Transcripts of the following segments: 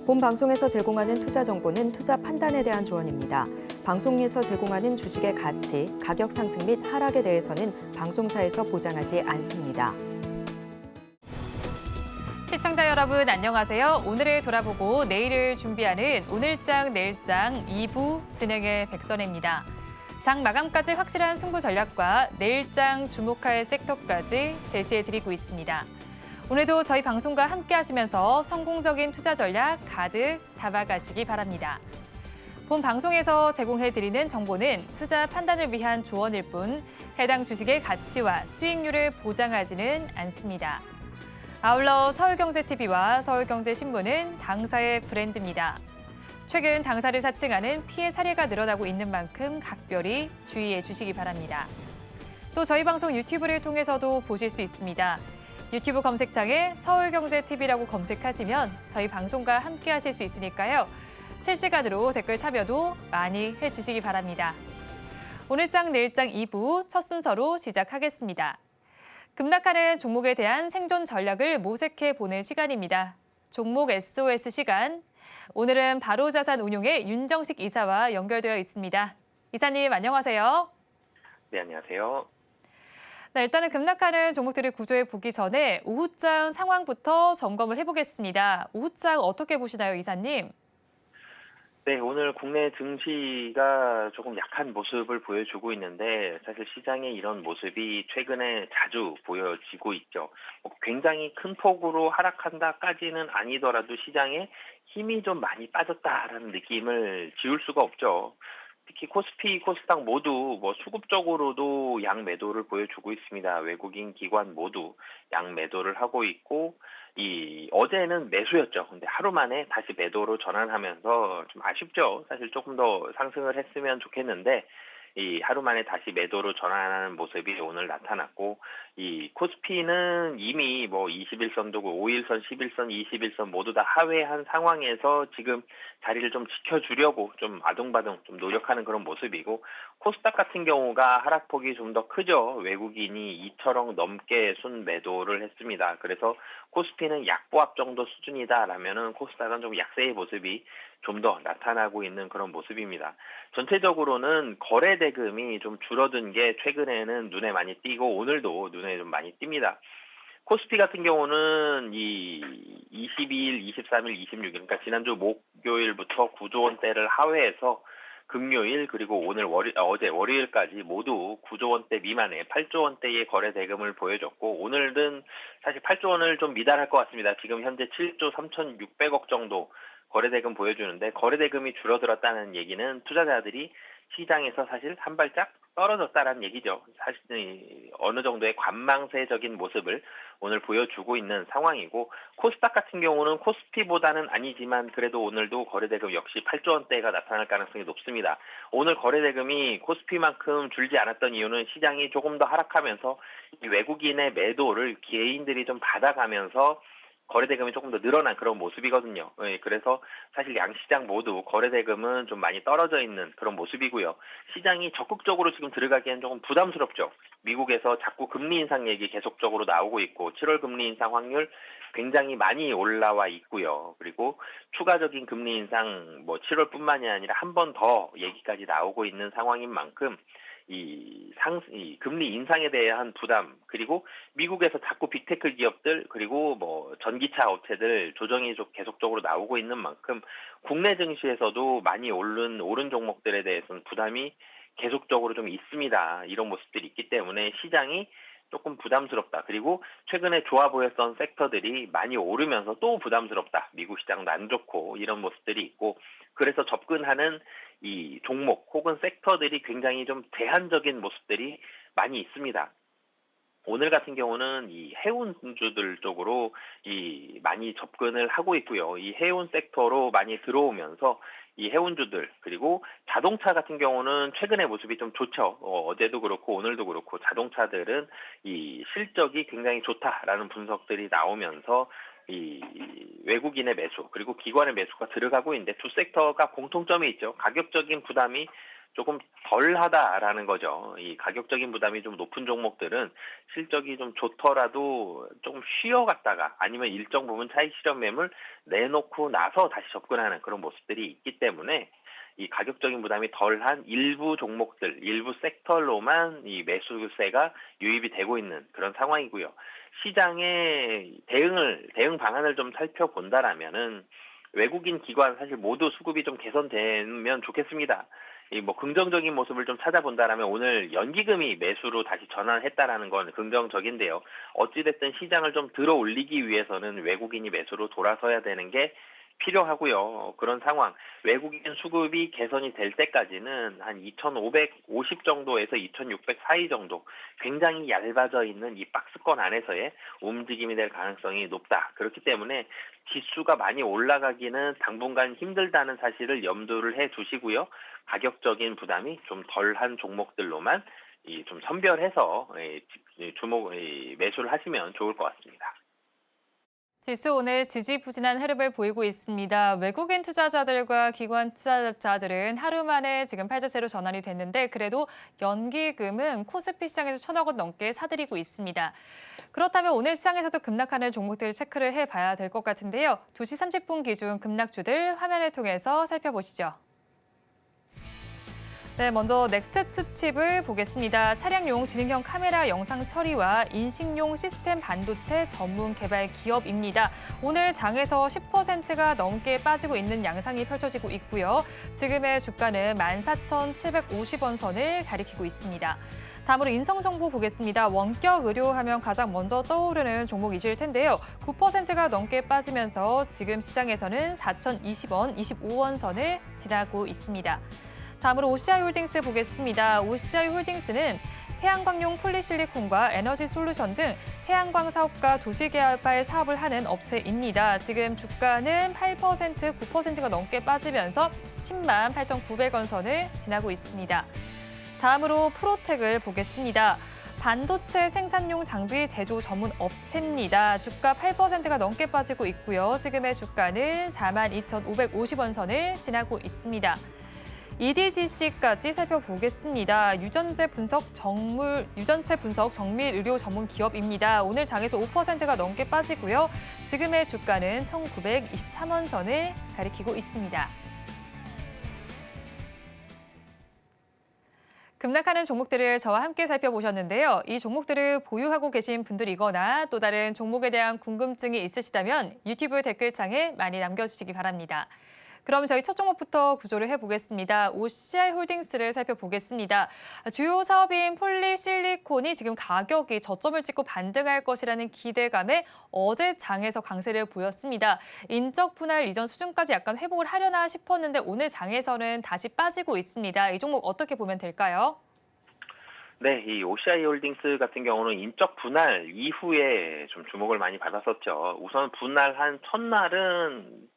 본 방송에서 제공하는 투자 정보는 투자 판단에 대한 조언입니다. 방송에서 제공하는 주식의 가치, 가격 상승 및 하락에 대해서는 방송사에서 보장하지 않습니다. 시청자 여러분 안녕하세요. 오늘을 돌아보고 내일을 준비하는 오늘장 내일장 2부 진행의 백선혜입니다. 장 마감까지 확실한 승부 전략과 내일장 주목할 섹터까지 제시해드리고 있습니다. 오늘도 저희 방송과 함께 하시면서 성공적인 투자 전략 가득 담아가시기 바랍니다. 본 방송에서 제공해드리는 정보는 투자 판단을 위한 조언일 뿐 해당 주식의 가치와 수익률을 보장하지는 않습니다. 아울러 서울경제TV와 서울경제신문은 당사의 브랜드입니다. 최근 당사를 사칭하는 피해 사례가 늘어나고 있는 만큼 각별히 주의해 주시기 바랍니다. 또 저희 방송 유튜브를 통해서도 보실 수 있습니다. 유튜브 검색창에 서울경제TV라고 검색하시면 저희 방송과 함께 하실 수 있으니까요. 실시간으로 댓글 참여도 많이 해주시기 바랍니다. 오늘장 내일장 2부 첫 순서로 시작하겠습니다. 급락하는 종목에 대한 생존 전략을 모색해 보는 시간입니다. 종목 SOS 시간. 오늘은 바로자산운용의 윤정식 이사와 연결되어 있습니다. 이사님 안녕하세요. 네, 안녕하세요. 네, 일단은 급락하는 종목들을 구조해 보기 전에 오후장 상황부터 점검을 해보겠습니다. 오후장 어떻게 보시나요, 이사님? 네, 오늘 국내 증시가 조금 약한 모습을 보여주고 있는데 사실 시장의 이런 모습이 최근에 자주 보여지고 있죠. 굉장히 큰 폭으로 하락한다까지는 아니더라도 시장에 힘이 좀 많이 빠졌다라는 느낌을 지울 수가 없죠. 특히 코스피, 코스닥 모두 수급적으로도 양매도를 보여주고 있습니다. 외국인 기관 모두 양매도를 하고 있고 어제는 매수였죠. 근데 하루 만에 다시 매도로 전환하면서 좀 아쉽죠. 사실 조금 더 상승을 했으면 좋겠는데 하루 만에 다시 매도로 전환하는 모습이 오늘 나타났고 코스피는 이미 21선도 5일선, 11선, 21선 모두 다 하회한 상황에서 지금 자리를 좀 지켜주려고 좀 아둥바둥 좀 노력하는 그런 모습이고 코스닥 같은 경우가 하락폭이 좀 더 크죠. 외국인이 2천억 넘게 순매도를 했습니다. 그래서 코스피는 약보합 정도 수준이다라면은 코스닥은 좀 약세의 모습이 좀 더 나타나고 있는 그런 모습입니다. 전체적으로는 거래 대금이 좀 줄어든 게 최근에는 눈에 많이 띄고 오늘도 눈에 좀 많이 띕니다. 코스피 같은 경우는 22일, 23일, 26일, 그러니까 지난주 목요일부터 9조 원대를 하회해서 금요일 그리고 오늘 어제 월요일까지 모두 9조 원대 미만의 8조 원대의 거래 대금을 보여줬고 오늘은 사실 8조 원을 좀 미달할 것 같습니다. 지금 현재 7조 3,600억 정도 거래 대금 보여주는데 거래 대금이 줄어들었다는 얘기는 투자자들이 시장에서 사실 한 발짝 떨어졌다라는 얘기죠. 사실 어느 정도의 관망세적인 모습을 오늘 보여주고 있는 상황이고 코스닥 같은 경우는 코스피보다는 아니지만 그래도 오늘도 거래대금 역시 8조 원대가 나타날 가능성이 높습니다. 오늘 거래대금이 코스피만큼 줄지 않았던 이유는 시장이 조금 더 하락하면서 이 외국인의 매도를 개인들이 좀 받아가면서 거래대금이 조금 더 늘어난 그런 모습이거든요. 그래서 사실 양시장 모두 거래대금은 좀 많이 떨어져 있는 그런 모습이고요. 시장이 적극적으로 지금 들어가기엔 조금 부담스럽죠. 미국에서 자꾸 금리 인상 얘기 계속적으로 나오고 있고 7월 금리 인상 확률 굉장히 많이 올라와 있고요. 그리고 추가적인 금리 인상 7월뿐만이 아니라 한 번 더 얘기까지 나오고 있는 상황인 만큼 이 금리 인상에 대한 부담 그리고 미국에서 자꾸 빅테크 기업들 그리고 전기차 업체들 조정이 좀 계속적으로 나오고 있는 만큼 국내 증시에서도 많이 오른 종목들에 대해서는 부담이 계속적으로 좀 있습니다. 이런 모습들이 있기 때문에 시장이 조금 부담스럽다. 그리고 최근에 좋아 보였던 섹터들이 많이 오르면서 또 부담스럽다. 미국 시장도 안 좋고 이런 모습들이 있고 그래서 접근하는 이 종목 혹은 섹터들이 굉장히 좀 제한적인 모습들이 많이 있습니다. 오늘 같은 경우는 이 해운주들 쪽으로 많이 접근을 하고 있고요. 이 해운 섹터로 많이 들어오면서 이 해운주들 그리고 자동차 같은 경우는 최근의 모습이 좀 좋죠. 어제도 그렇고 오늘도 그렇고 자동차들은 이 실적이 굉장히 좋다라는 분석들이 나오면서 이 외국인의 매수 그리고 기관의 매수가 들어가고 있는데 두 섹터가 공통점이 있죠. 가격적인 부담이 조금 덜하다라는 거죠. 이 가격적인 부담이 좀 높은 종목들은 실적이 좀 좋더라도 조금 쉬어갔다가 아니면 일정 부분 차익 실현 매물 내놓고 나서 다시 접근하는 그런 모습들이 있기 때문에 이 가격적인 부담이 덜한 일부 종목들, 일부 섹터로만 이 매수세가 유입이 되고 있는 그런 상황이고요. 시장의 대응 방안을 좀 살펴본다라면은 외국인 기관 사실 모두 수급이 좀 개선되면 좋겠습니다. 이 뭐 긍정적인 모습을 좀 찾아본다라면 오늘 연기금이 매수로 다시 전환했다라는 건 긍정적인데요. 어찌됐든 시장을 좀 들어 올리기 위해서는 외국인이 매수로 돌아서야 되는 게 필요하고요. 그런 상황, 외국인 수급이 개선이 될 때까지는 한 2,550 정도에서 2,600 사이 정도 굉장히 얇아져 있는 이 박스권 안에서의 움직임이 될 가능성이 높다. 그렇기 때문에 지수가 많이 올라가기는 당분간 힘들다는 사실을 염두를 해 두시고요. 가격적인 부담이 좀 덜한 종목들로만 좀 선별해서 매수를 하시면 좋을 것 같습니다. 지수 오늘 지지부진한 흐름을 보이고 있습니다. 외국인 투자자들과 기관 투자자들은 하루 만에 지금 팔자세로 전환이 됐는데 그래도 연기금은 코스피 시장에서 1,000억 원 넘게 사들이고 있습니다. 그렇다면 오늘 시장에서도 급락하는 종목들 체크를 해봐야 될 것 같은데요. 2시 30분 기준 급락주들 화면을 통해서 살펴보시죠. 네, 먼저 넥스트 칩을 보겠습니다. 차량용 지능형 카메라 영상 처리와 인식용 시스템 반도체 전문 개발 기업입니다. 오늘 장에서 10%가 넘게 빠지고 있는 양상이 펼쳐지고 있고요. 지금의 주가는 14,750원 선을 가리키고 있습니다. 다음으로 인성정보 보겠습니다. 원격 의료하면 가장 먼저 떠오르는 종목이실 텐데요. 9%가 넘게 빠지면서 지금 시장에서는 4,020원, 25원 선을 지나고 있습니다. 다음으로 OCI홀딩스 보겠습니다. OCI홀딩스는 태양광용 폴리실리콘과 에너지 솔루션 등 태양광 사업과 도시개발 사업을 하는 업체입니다. 지금 주가는 8%, 9%가 넘게 빠지면서 10만 8,900원 선을 지나고 있습니다. 다음으로 프로텍을 보겠습니다. 반도체 생산용 장비 제조 전문 업체입니다. 주가 8%가 넘게 빠지고 있고요. 지금의 주가는 42,550원 선을 지나고 있습니다. EDGC까지 살펴보겠습니다. 유전체 분석 정밀 의료 전문 기업입니다. 오늘 장에서 5%가 넘게 빠지고요. 지금의 주가는 1,923원 선을 가리키고 있습니다. 급락하는 종목들을 저와 함께 살펴보셨는데요. 이 종목들을 보유하고 계신 분들이거나 또 다른 종목에 대한 궁금증이 있으시다면 유튜브 댓글창에 많이 남겨주시기 바랍니다. 그럼 저희 첫 종목부터 구조를 해보겠습니다. OCI홀딩스를 살펴보겠습니다. 주요 사업인 폴리실리콘이 지금 가격이 저점을 찍고 반등할 것이라는 기대감에 어제 장에서 강세를 보였습니다. 인적 분할 이전 수준까지 약간 회복을 하려나 싶었는데 오늘 장에서는 다시 빠지고 있습니다. 이 종목 어떻게 보면 될까요? 네, 이 OCI홀딩스 같은 경우는 인적 분할 이후에 좀 주목을 많이 받았었죠. 우선 분할한 첫날은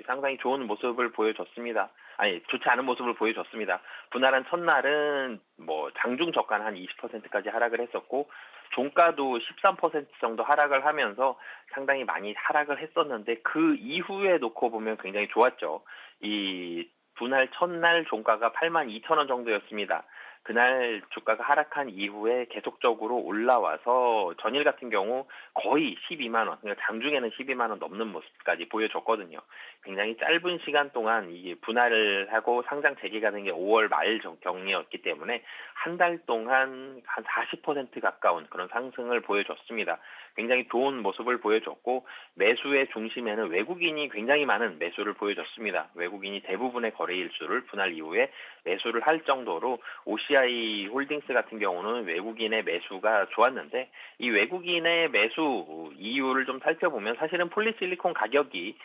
상당히 좋은 모습을 보여줬습니다. 아니, 좋지 않은 모습을 보여줬습니다. 분할한 첫날은 뭐 장중 저가는 한 20%까지 하락을 했었고 종가도 13% 정도 하락을 하면서 상당히 많이 하락을 했었는데 그 이후에 놓고 보면 굉장히 좋았죠. 이 분할 첫날 종가가 82,000원 정도였습니다. 그날 주가가 하락한 이후에 계속적으로 올라와서 전일 같은 경우 거의 12만 원, 그러니까 장중에는 12만 원 넘는 모습까지 보여줬거든요. 굉장히 짧은 시간 동안 이게 분할을 하고 상장 재개가 된 게 5월 말 경이었기 때문에 한 달 동안 한 40% 가까운 그런 상승을 보여줬습니다. 굉장히 좋은 모습을 보여줬고 매수의 중심에는 외국인이 굉장히 많은 매수를 보여줬습니다. 외국인이 대부분의 거래 일수를 분할 이후에 매수를 할 정도로 OCI 홀딩스 같은 경우는 외국인의 매수가 좋았는데 이 외국인의 매수 이유를 좀 살펴보면 사실은 폴리실리콘 가격이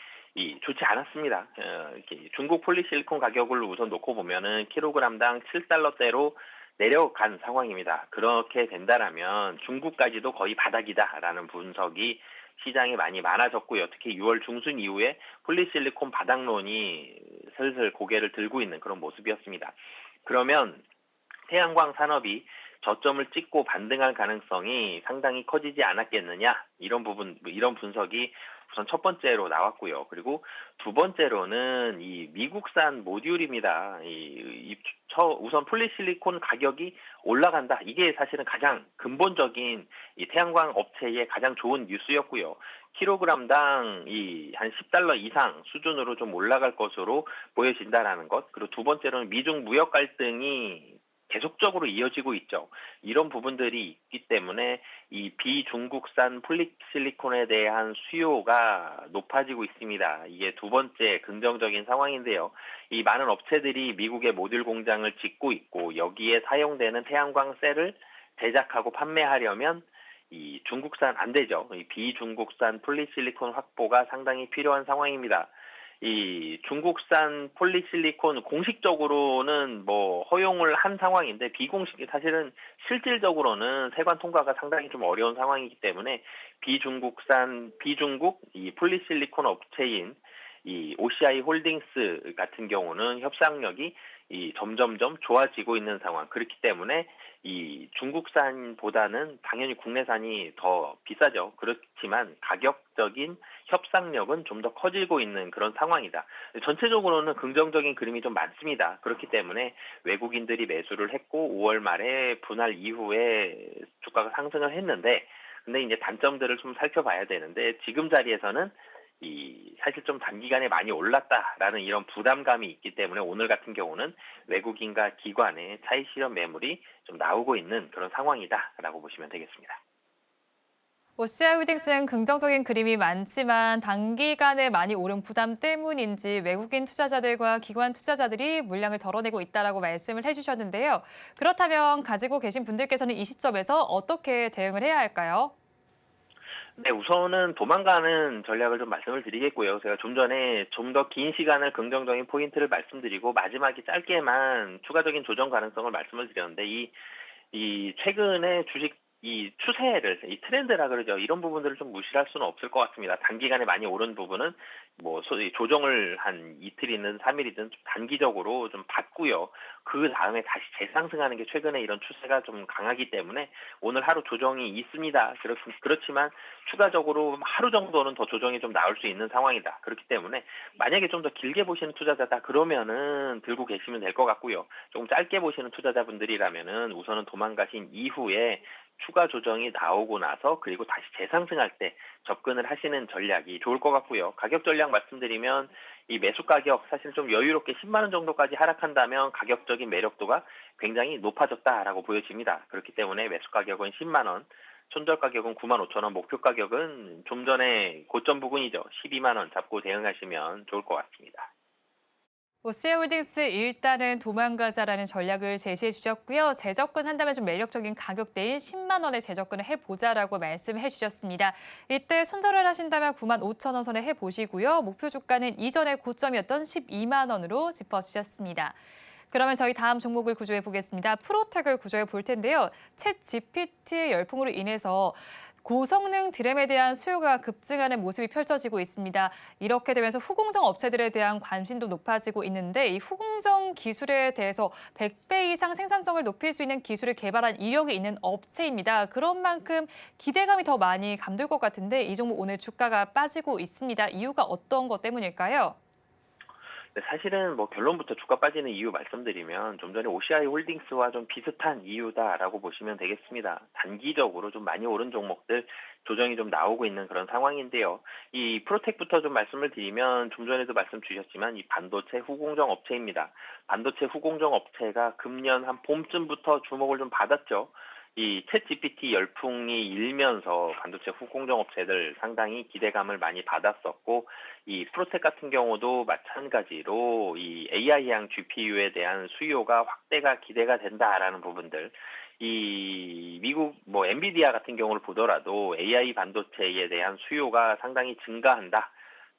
좋지 않았습니다. 이렇게 중국 폴리실리콘 가격을 우선 놓고 보면은 킬로그램당 7달러대로 내려간 상황입니다. 그렇게 된다라면 중국까지도 거의 바닥이다라는 분석이 시장에 많이 많아졌고요. 특히 6월 중순 이후에 폴리실리콘 바닥론이 슬슬 고개를 들고 있는 그런 모습이었습니다. 그러면 태양광 산업이 저점을 찍고 반등할 가능성이 상당히 커지지 않았겠느냐 이런 분석이 우선 첫 번째로 나왔고요. 그리고 두 번째로는 이 미국산 모듈입니다. 우선 폴리실리콘 가격이 올라간다. 이게 사실은 가장 근본적인 이 태양광 업체의 가장 좋은 뉴스였고요. 킬로그램당 한 $10 이상 수준으로 좀 올라갈 것으로 보여진다라는 것. 그리고 두 번째로는 미중 무역 갈등이 계속적으로 이어지고 있죠. 이런 부분들이 있기 때문에 이 비중국산 폴리실리콘에 대한 수요가 높아지고 있습니다. 이게 두 번째 긍정적인 상황인데요. 이 많은 업체들이 미국의 모듈 공장을 짓고 있고 여기에 사용되는 태양광 셀을 제작하고 판매하려면 이 중국산 안 되죠. 이 비중국산 폴리실리콘 확보가 상당히 필요한 상황입니다. 이 중국산 폴리실리콘 공식적으로는 뭐 허용을 한 상황인데 사실은 실질적으로는 세관 통과가 상당히 좀 어려운 상황이기 때문에 비중국 이 폴리실리콘 업체인 이 OCI 홀딩스 같은 경우는 협상력이 점점점 좋아지고 있는 상황. 그렇기 때문에 이 중국산보다는 당연히 국내산이 더 비싸죠. 그렇지만 가격적인 협상력은 좀 더 커지고 있는 그런 상황이다. 전체적으로는 긍정적인 그림이 좀 많습니다. 그렇기 때문에 외국인들이 매수를 했고 5월 말에 분할 이후에 주가가 상승을 했는데 근데 이제 단점들을 좀 살펴봐야 되는데 지금 자리에서는 사실 좀 단기간에 많이 올랐다라는 이런 부담감이 있기 때문에 오늘 같은 경우는 외국인과 기관의 차익 실현 매물이 좀 나오고 있는 그런 상황이다라고 보시면 되겠습니다. OCI 홀딩스는 긍정적인 그림이 많지만 단기간에 많이 오른 부담 때문인지 외국인 투자자들과 기관 투자자들이 물량을 덜어내고 있다라고 말씀을 해주셨는데요. 그렇다면 가지고 계신 분들께서는 이 시점에서 어떻게 대응을 해야 할까요? 네, 우선은 도망가는 전략을 좀 말씀을 드리겠고요. 제가 좀 전에 좀 더 긴 시간을 긍정적인 포인트를 말씀드리고 마지막에 짧게만 추가적인 조정 가능성을 말씀을 드렸는데 최근에 주식 추세를, 트렌드라 그러죠. 이런 부분들을 좀 무시할 수는 없을 것 같습니다. 단기간에 많이 오른 부분은 소위 조정을 한 이틀이든 3일이든 좀 단기적으로 좀 받고요. 그 다음에 다시 재상승하는 게 최근에 이런 추세가 좀 강하기 때문에 오늘 하루 조정이 있습니다. 그렇지만 추가적으로 하루 정도는 더 조정이 좀 나올 수 있는 상황이다. 그렇기 때문에 만약에 좀 더 길게 보시는 투자자다 그러면은 들고 계시면 될 것 같고요. 조금 짧게 보시는 투자자분들이라면은 우선은 도망가신 이후에 추가 조정이 나오고 나서 그리고 다시 재상승할 때 접근을 하시는 전략이 좋을 것 같고요. 가격 전략 말씀드리면 이 매수 가격 사실 좀 여유롭게 10만 원 정도까지 하락한다면 가격적인 매력도가 굉장히 높아졌다라고 보여집니다. 그렇기 때문에 매수 가격은 10만 원, 손절 가격은 9만 5천 원, 목표 가격은 좀 전에 고점 부근이죠. 12만 원 잡고 대응하시면 좋을 것 같습니다. OCI 홀딩스 일단은 도망가자라는 전략을 제시해 주셨고요. 재접근한다면 좀 매력적인 가격대인 10만 원에 재접근을 해보자라고 말씀해 주셨습니다. 이때 손절을 하신다면 9만 5천 원 선에 해보시고요. 목표 주가는 이전의 고점이었던 12만 원으로 짚어주셨습니다. 그러면 저희 다음 종목을 구조해 보겠습니다. 프로텍을 구조해 볼 텐데요. 챗 GPT의 열풍으로 인해서 고성능 드램에 대한 수요가 급증하는 모습이 펼쳐지고 있습니다. 이렇게 되면서 후공정 업체들에 대한 관심도 높아지고 있는데 이 후공정 기술에 대해서 100배 이상 생산성을 높일 수 있는 기술을 개발한 이력이 있는 업체입니다. 그런 만큼 기대감이 더 많이 감돌 것 같은데 이 종목 오늘 주가가 빠지고 있습니다. 이유가 어떤 것 때문일까요? 네, 사실은 결론부터 주가 빠지는 이유 말씀드리면 좀 전에 OCI 홀딩스와 좀 비슷한 이유다라고 보시면 되겠습니다. 단기적으로 좀 많이 오른 종목들 조정이 좀 나오고 있는 그런 상황인데요. 이 프로텍부터 좀 말씀을 드리면 좀 전에도 말씀 주셨지만 이 반도체 후공정 업체입니다. 반도체 후공정 업체가 금년 한 봄쯤부터 주목을 좀 받았죠. 이 챗 GPT 열풍이 일면서 반도체 후공정 업체들 상당히 기대감을 많이 받았었고 이 프로텍 같은 경우도 마찬가지로 이 AI형 GPU에 대한 수요가 확대가 기대가 된다라는 부분들 이 미국 엔비디아 같은 경우를 보더라도 AI 반도체에 대한 수요가 상당히 증가한다.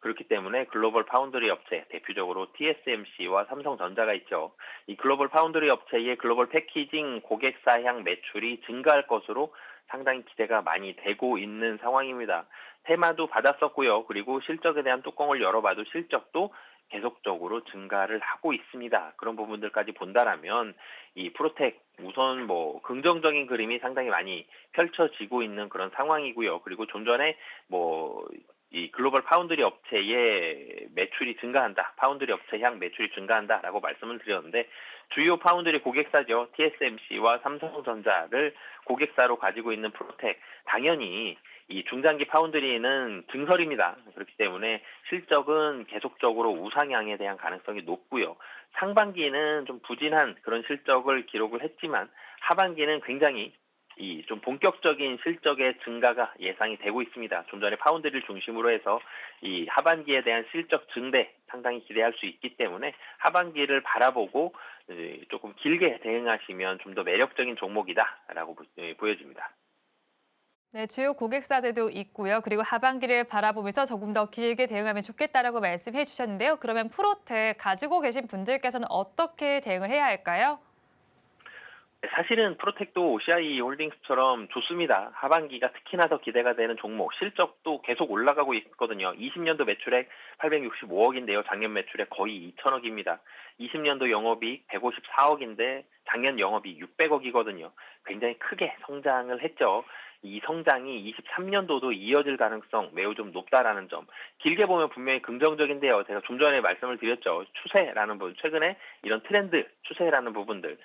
그렇기 때문에 글로벌 파운드리 업체, 대표적으로 TSMC와 삼성전자가 있죠. 이 글로벌 파운드리 업체의 글로벌 패키징 고객사향 매출이 증가할 것으로 상당히 기대가 많이 되고 있는 상황입니다. 테마도 받았었고요. 그리고 실적에 대한 뚜껑을 열어봐도 실적도 계속적으로 증가를 하고 있습니다. 그런 부분들까지 본다라면 이 프로텍 우선 긍정적인 그림이 상당히 많이 펼쳐지고 있는 그런 상황이고요. 그리고 좀 전에 이 글로벌 파운드리 업체의 매출이 증가한다, 파운드리 업체 향 매출이 증가한다라고 말씀을 드렸는데 주요 파운드리 고객사죠. TSMC와 삼성전자를 고객사로 가지고 있는 프로텍, 당연히 이 중장기 파운드리는 증설입니다. 그렇기 때문에 실적은 계속적으로 우상향에 대한 가능성이 높고요. 상반기는 좀 부진한 그런 실적을 기록을 했지만 하반기는 굉장히 이 좀 본격적인 실적의 증가가 예상이 되고 있습니다. 좀 전에 파운드리를 중심으로 해서 이 하반기에 대한 실적 증대 상당히 기대할 수 있기 때문에 하반기를 바라보고 조금 길게 대응하시면 좀 더 매력적인 종목이다라고 보여집니다. 네, 주요 고객사들도 있고요. 그리고 하반기를 바라보면서 조금 더 길게 대응하면 좋겠다라고 말씀해 주셨는데요. 그러면 프로텍 가지고 계신 분들께서는 어떻게 대응을 해야 할까요? 사실은 프로텍도 OCI 홀딩스처럼 좋습니다. 하반기가 특히나 더 기대가 되는 종목, 실적도 계속 올라가고 있거든요. 20년도 매출액 865억인데요. 작년 매출액 거의 2천억입니다. 20년도 영업이익 154억인데 작년 영업이익 600억이거든요. 굉장히 크게 성장을 했죠. 이 성장이 23년도도 이어질 가능성 매우 좀 높다라는 점. 길게 보면 분명히 긍정적인데요. 제가 좀 전에 말씀을 드렸죠. 추세라는 부분, 최근에 이런 트렌드, 추세라는 부분들.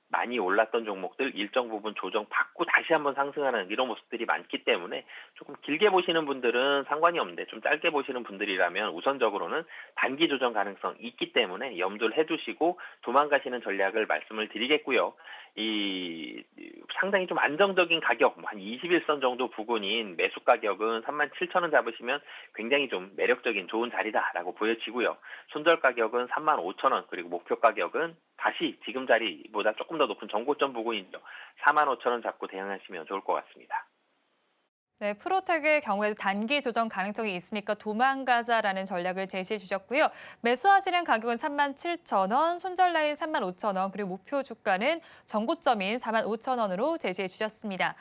많이 올랐던 종목들 일정 부분 조정받고 다시 한번 상승하는 이런 모습들이 많기 때문에 조금 길게 보시는 분들은 상관이 없는데 좀 짧게 보시는 분들이라면 우선적으로는 단기 조정 가능성 있기 때문에 염두를 해두시고 도망가시는 전략을 말씀을 드리겠고요. 이 상당히 좀 안정적인 가격, 한 21선 정도 부근인 매수 가격은 37,000원 잡으시면 굉장히 좀 매력적인 좋은 자리다라고 보여지고요. 손절 가격은 35,000원, 그리고 목표 가격은 다시 지금 자리보다 조금 더 높은 정고점 부근이죠. 45,000원 잡고 대응하시면 좋을 것 같습니다. 네, 프로텍의 경우에도 단기 조정 가능성이 있으니까 도망가자라는 전략을 제시해 주셨고요. 매수하시는 가격은 37,000원, 손절 라인 35,000원, 그리고 목표 주가는 전고점인 45,000원으로 제시해 주셨습니다.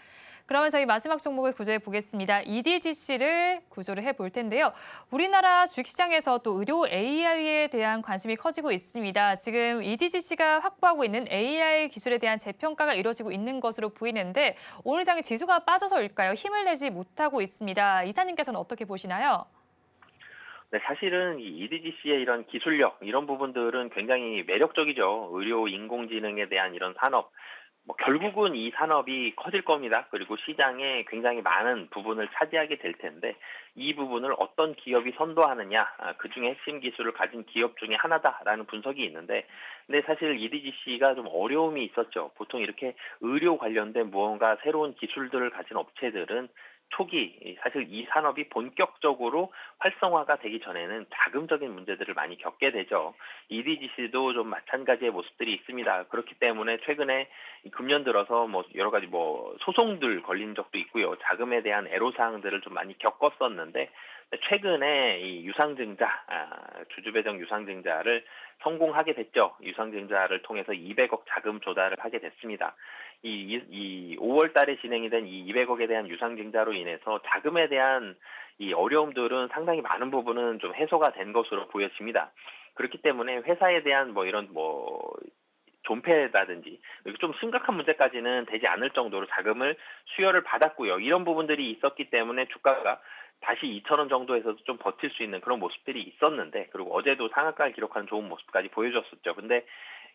그러면 저희 마지막 종목을 구조해 보겠습니다. EDGC를 구조를 해볼 텐데요. 우리나라 주식시장에서 또 의료 AI에 대한 관심이 커지고 있습니다. 지금 EDGC가 확보하고 있는 AI 기술에 대한 재평가가 이루어지고 있는 것으로 보이는데 오늘 장에 지수가 빠져서일까요? 힘을 내지 못하고 있습니다. 이사님께서는 어떻게 보시나요? 네, 사실은 이 EDGC의 이런 기술력, 이런 부분들은 굉장히 매력적이죠. 의료 인공지능에 대한 이런 산업, 결국은 이 산업이 커질 겁니다. 그리고 시장에 굉장히 많은 부분을 차지하게 될 텐데 이 부분을 어떤 기업이 선도하느냐, 그중에 핵심 기술을 가진 기업 중에 하나다라는 분석이 있는데 근데 사실 EDGC가 좀 어려움이 있었죠. 보통 이렇게 의료 관련된 무언가 새로운 기술들을 가진 업체들은 초기 사실 이 산업이 본격적으로 활성화가 되기 전에는 자금적인 문제들을 많이 겪게 되죠. EDGC도 좀 마찬가지의 모습들이 있습니다. 그렇기 때문에 최근에 이 금년 들어서 여러 가지 소송들 걸린 적도 있고요. 자금에 대한 애로사항들을 좀 많이 겪었었는데 최근에 이 유상증자, 주주배정 유상증자를 성공하게 됐죠. 유상증자를 통해서 200억 자금 조달을 하게 됐습니다. 이 5월 달에 진행이 된 이 200억에 대한 유상증자로 인해서 자금에 대한 이 어려움들은 상당히 많은 부분은 좀 해소가 된 것으로 보여집니다. 그렇기 때문에 회사에 대한 이런 존폐라든지 좀 심각한 문제까지는 되지 않을 정도로 자금을 수여를 받았고요. 이런 부분들이 있었기 때문에 주가가 다시 2,000원 정도에서도 좀 버틸 수 있는 그런 모습들이 있었는데 그리고 어제도 상한가를 기록하는 좋은 모습까지 보여줬었죠. 근데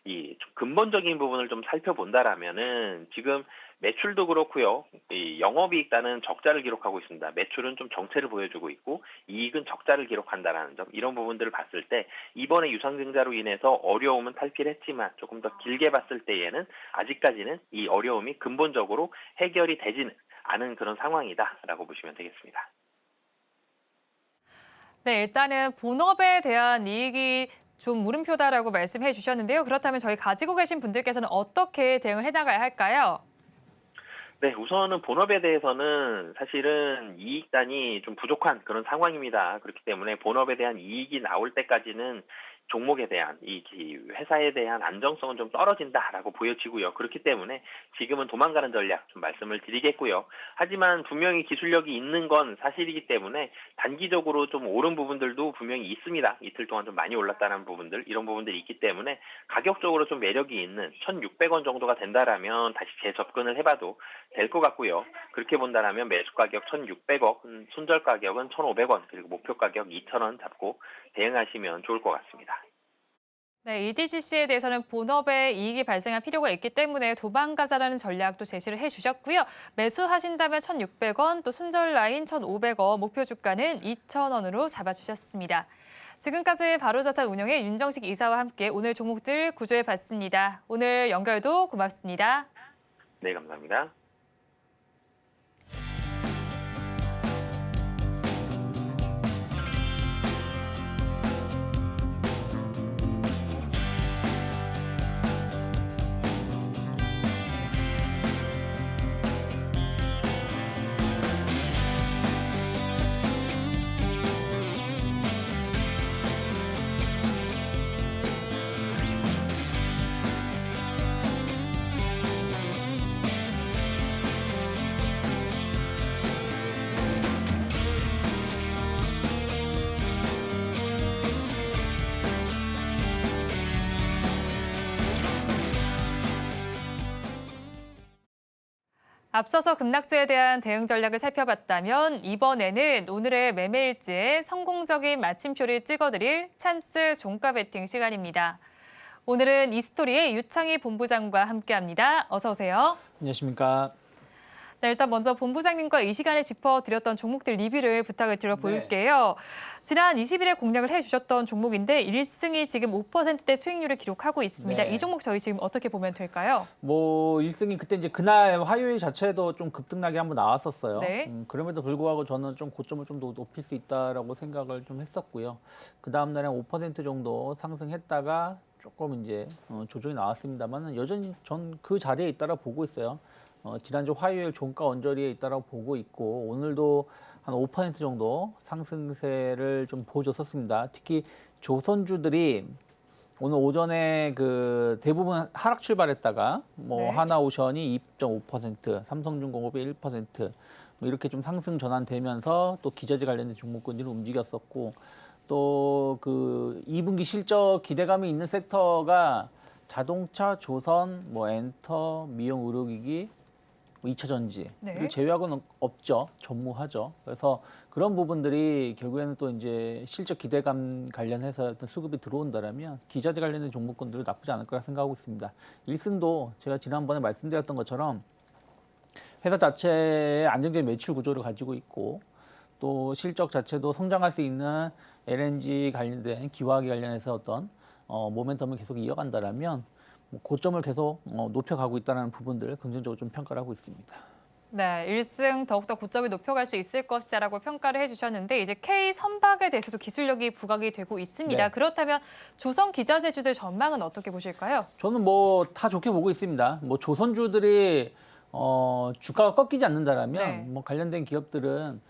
이 좀 근본적인 부분을 좀 살펴본다라면은 지금 매출도 그렇고요. 이 영업이익단은 적자를 기록하고 있습니다. 매출은 좀 정체를 보여주고 있고 이익은 적자를 기록한다라는 점 이런 부분들을 봤을 때 이번에 유상증자로 인해서 어려움은 탈피를 했지만 조금 더 길게 봤을 때에는 아직까지는 이 어려움이 근본적으로 해결이 되지는 않은 그런 상황이다라고 보시면 되겠습니다. 네, 일단은 본업에 대한 이익이 좀 물음표다라고 말씀해 주셨는데요. 그렇다면 저희 가지고 계신 분들께서는 어떻게 대응을 해나가야 할까요? 네, 우선은 본업에 대해서는 사실은 이익단이 좀 부족한 그런 상황입니다. 그렇기 때문에 본업에 대한 이익이 나올 때까지는 종목에 대한 이 회사에 대한 안정성은 좀 떨어진다라고 보여지고요. 그렇기 때문에 지금은 도망가는 전략 좀 말씀을 드리겠고요. 하지만 분명히 기술력이 있는 건 사실이기 때문에 단기적으로 좀 오른 부분들도 분명히 있습니다. 이틀 동안 좀 많이 올랐다는 부분들, 이런 부분들이 있기 때문에 가격적으로 좀 매력이 있는 1,600원 정도가 된다라면 다시 재접근을 해봐도 될 것 같고요. 그렇게 본다라면 매수 가격 1,600원, 손절 가격은 1,500원, 그리고 목표 가격 2,000원 잡고 대응하시면 좋을 것 같습니다. 네, EDCC에 대해서는 본업에 이익이 발생할 필요가 있기 때문에 도망가자라는 전략도 제시를 해주셨고요. 매수하신다면 1,600원, 또 손절 라인 1,500원, 목표 주가는 2,000원으로 잡아주셨습니다. 지금까지 바로자산 운영의 윤정식 이사와 함께 오늘 종목들 구조해봤습니다. 오늘 연결도 고맙습니다. 네, 감사합니다. 앞서서 급락주에 대한 대응 전략을 살펴봤다면 이번에는 오늘의 매매일지에 성공적인 마침표를 찍어드릴 찬스 종가 베팅 시간입니다. 오늘은 이스토리의 유창희 본부장과 함께합니다. 어서 오세요. 안녕하십니까. 네, 일단 먼저 본부장님과 이 시간에 짚어드렸던 종목들 리뷰를 부탁을 드려볼게요. 지난 20일에 공략을 해주셨던 종목인데 1승이 지금 5%대 수익률을 기록하고 있습니다. 네. 이 종목 저희 지금 어떻게 보면 될까요? 뭐 1승이 그때 이제 그날 화요일 자체도 좀 급등락이 한번 나왔었어요. 네. 그럼에도 불구하고 저는 좀 고점을 좀 더 높일 수 있다라고 생각을 좀 했었고요. 그 다음 날에 5% 정도 상승했다가 조금 이제 조정이 나왔습니다만 여전히 전 그 자리에 있다라 보고 있어요. 지난주 화요일 종가 언저리에 있다라고 보고 있고 오늘도 한 5% 정도 상승세를 좀 보여줬었습니다. 특히 조선주들이 오늘 오전에 그 대부분 하락 출발했다가 뭐 네. 하나오션이 2.5%, 삼성중공업이 1%, 뭐 이렇게 좀 상승 전환되면서 또 기저지 관련된 종목군들이 움직였었고 또 그 2분기 실적 기대감이 있는 섹터가 자동차, 조선, 뭐 엔터, 미용, 의료기기, 뭐 2차 전지 네. 를 제외하고는 없죠. 전무하죠. 그래서 그런 부분들이 결국에는 또 이제 실적 기대감 관련해서 어떤 수급이 들어온다라면 기자재 관련된 종목군들은 나쁘지 않을 거라 생각하고 있습니다. 1승도 제가 지난번에 말씀드렸던 것처럼 회사 자체의 안정적인 매출 구조를 가지고 있고 또 실적 자체도 성장할 수 있는 LNG 관련된 기화학이 관련해서 어떤 모멘텀을 계속 이어간다라면 고점을 계속 높여가고 있다는 부분들을 긍정적으로 좀 평가를 하고 있습니다. 네, 1승 더욱더 고점을 높여갈 수 있을 것이다라고 평가를 해주셨는데 이제 K 선박에 대해서도 기술력이 부각이 되고 있습니다. 네. 그렇다면 조선 기자재주들 전망은 어떻게 보실까요? 저는 뭐 다 좋게 보고 있습니다. 뭐 조선주들이 주가가 꺾이지 않는다라면 네. 뭐 관련된 기업들은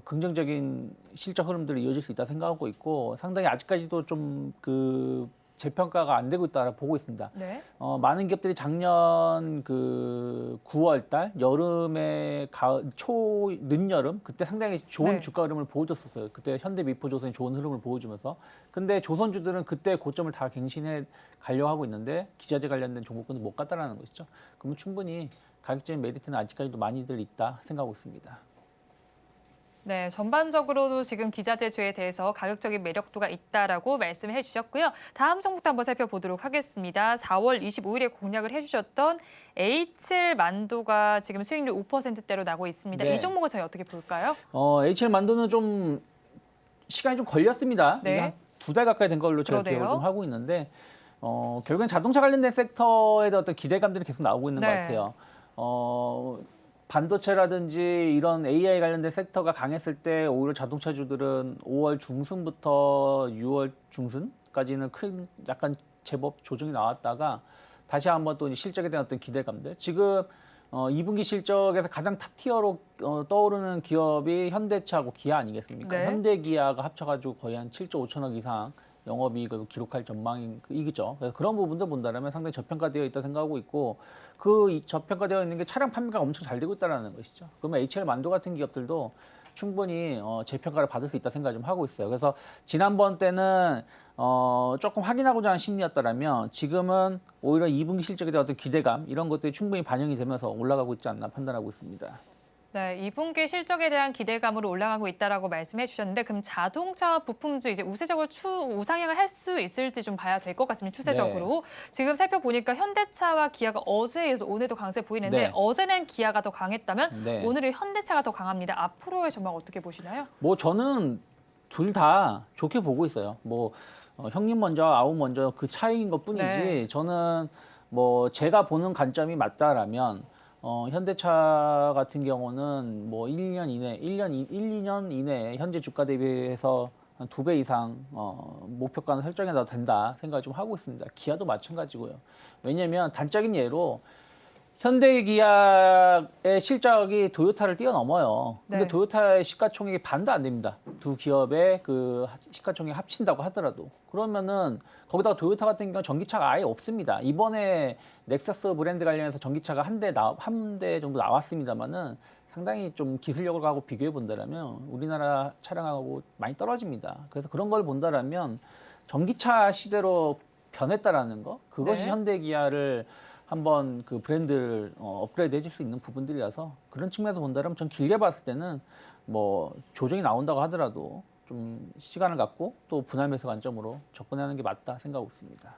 긍정적인 실적 흐름들이 이어질 수 있다 생각하고 있고 상당히 아직까지도 좀 그 재평가가 안 되고 있다고 보고 있습니다. 네. 많은 기업들이 작년 그 9월 달 여름에 늦여름 그때 상당히 좋은 네. 주가 흐름을 보여줬었어요. 그때 현대미포조선이 좋은 흐름을 보여주면서 근데 조선주들은 그때 고점을 다 갱신해 가려고 하고 있는데 기자재 관련된 종목군은 못 갔다라는 것이죠. 그러면 충분히 가격적인 메리트는 아직까지도 많이들 있다 생각하고 있습니다. 네, 전반적으로도 지금 기자재주에 대해서 가격적인 매력도가 있다라고 말씀해 주셨고요. 다음 종목도 한번 살펴보도록 하겠습니다. 4월 25일에 공략을 해주셨던 HL만도가 지금 수익률 5%대로 나고 있습니다. 네. 이 종목은 저희 어떻게 볼까요? HL만도는 좀 시간이 좀 걸렸습니다. 네. 이게 한 2달 가까이 된 걸로 제가 그러네요. 기억을 좀 하고 있는데 결국엔 자동차 관련된 섹터에 대한 어떤 기대감들이 계속 나오고 있는 네. 것 같아요. 반도체라든지 이런 AI 관련된 섹터가 강했을 때 오히려 자동차주들은 5월 중순부터 6월 중순까지는 큰 약간 제법 조정이 나왔다가 다시 한번 또 실적에 대한 어떤 기대감들. 지금 2분기 실적에서 가장 탑티어로 떠오르는 기업이 현대차하고 기아 아니겠습니까? 네. 현대기아가 합쳐가지고 거의 한 7조 5천억 이상 영업이익을 기록할 전망이죠. 그래서 그런 부분도 본다면 상당히 저평가되어 있다 생각하고 있고 그 저평가되어 있는 게 차량 판매가 엄청 잘 되고 있다는 것이죠. 그러면 HL 만도 같은 기업들도 충분히 재평가를 받을 수 있다 생각을 좀 하고 있어요. 그래서 지난번 때는 조금 확인하고자 하는 심리였더라면 지금은 오히려 2분기 실적에 대한 어떤 기대감 이런 것들이 충분히 반영이 되면서 올라가고 있지 않나 판단하고 있습니다. 네, 2분기 실적에 대한 기대감으로 올라가고 있다라고 말씀해 주셨는데 그럼 자동차 부품주 이제 우세적으로 우상향을 할 수 있을지 좀 봐야 될 것 같습니다. 추세적으로. 지금 살펴보니까 현대차와 기아가 어제에 이어서 오늘도 강세 보이는데 네. 어제는 기아가 더 강했다면 네. 오늘은 현대차가 더 강합니다. 앞으로의 전망 어떻게 보시나요? 뭐 저는 둘 다 좋게 보고 있어요. 뭐 형님 먼저 아우 먼저 그 차이인 것뿐이지 네. 저는 뭐 제가 보는 관점이 맞다라면 현대차 같은 경우는 뭐 1, 2년 이내에 현재 주가 대비해서 한 2배 이상 목표가는 설정해도 된다 생각을 좀 하고 있습니다. 기아도 마찬가지고요. 왜냐하면 단적인 예로 현대기아의 실적이 도요타를 뛰어넘어요. 근데 네. 도요타의 시가총액이 반도 안 됩니다. 두 기업의 그 시가총액 합친다고 하더라도. 그러면은 거기다가 도요타 같은 경우는 전기차가 아예 없습니다. 이번에 넥서스 브랜드 관련해서 전기차가 한 대 정도 나왔습니다만은 상당히 좀 기술력을 하고 비교해 본다라면 우리나라 차량하고 많이 떨어집니다. 그래서 그런 걸 본다라면 전기차 시대로 변했다라는 거, 그것이 네. 현대기아를 한번 그 브랜드를 업그레이드 해줄 수 있는 부분들이라서 그런 측면에서 본다면 전 길게 봤을 때는 뭐 조정이 나온다고 하더라도 좀 시간을 갖고 또 분할 매수 관점으로 접근하는 게 맞다 생각하고 있습니다.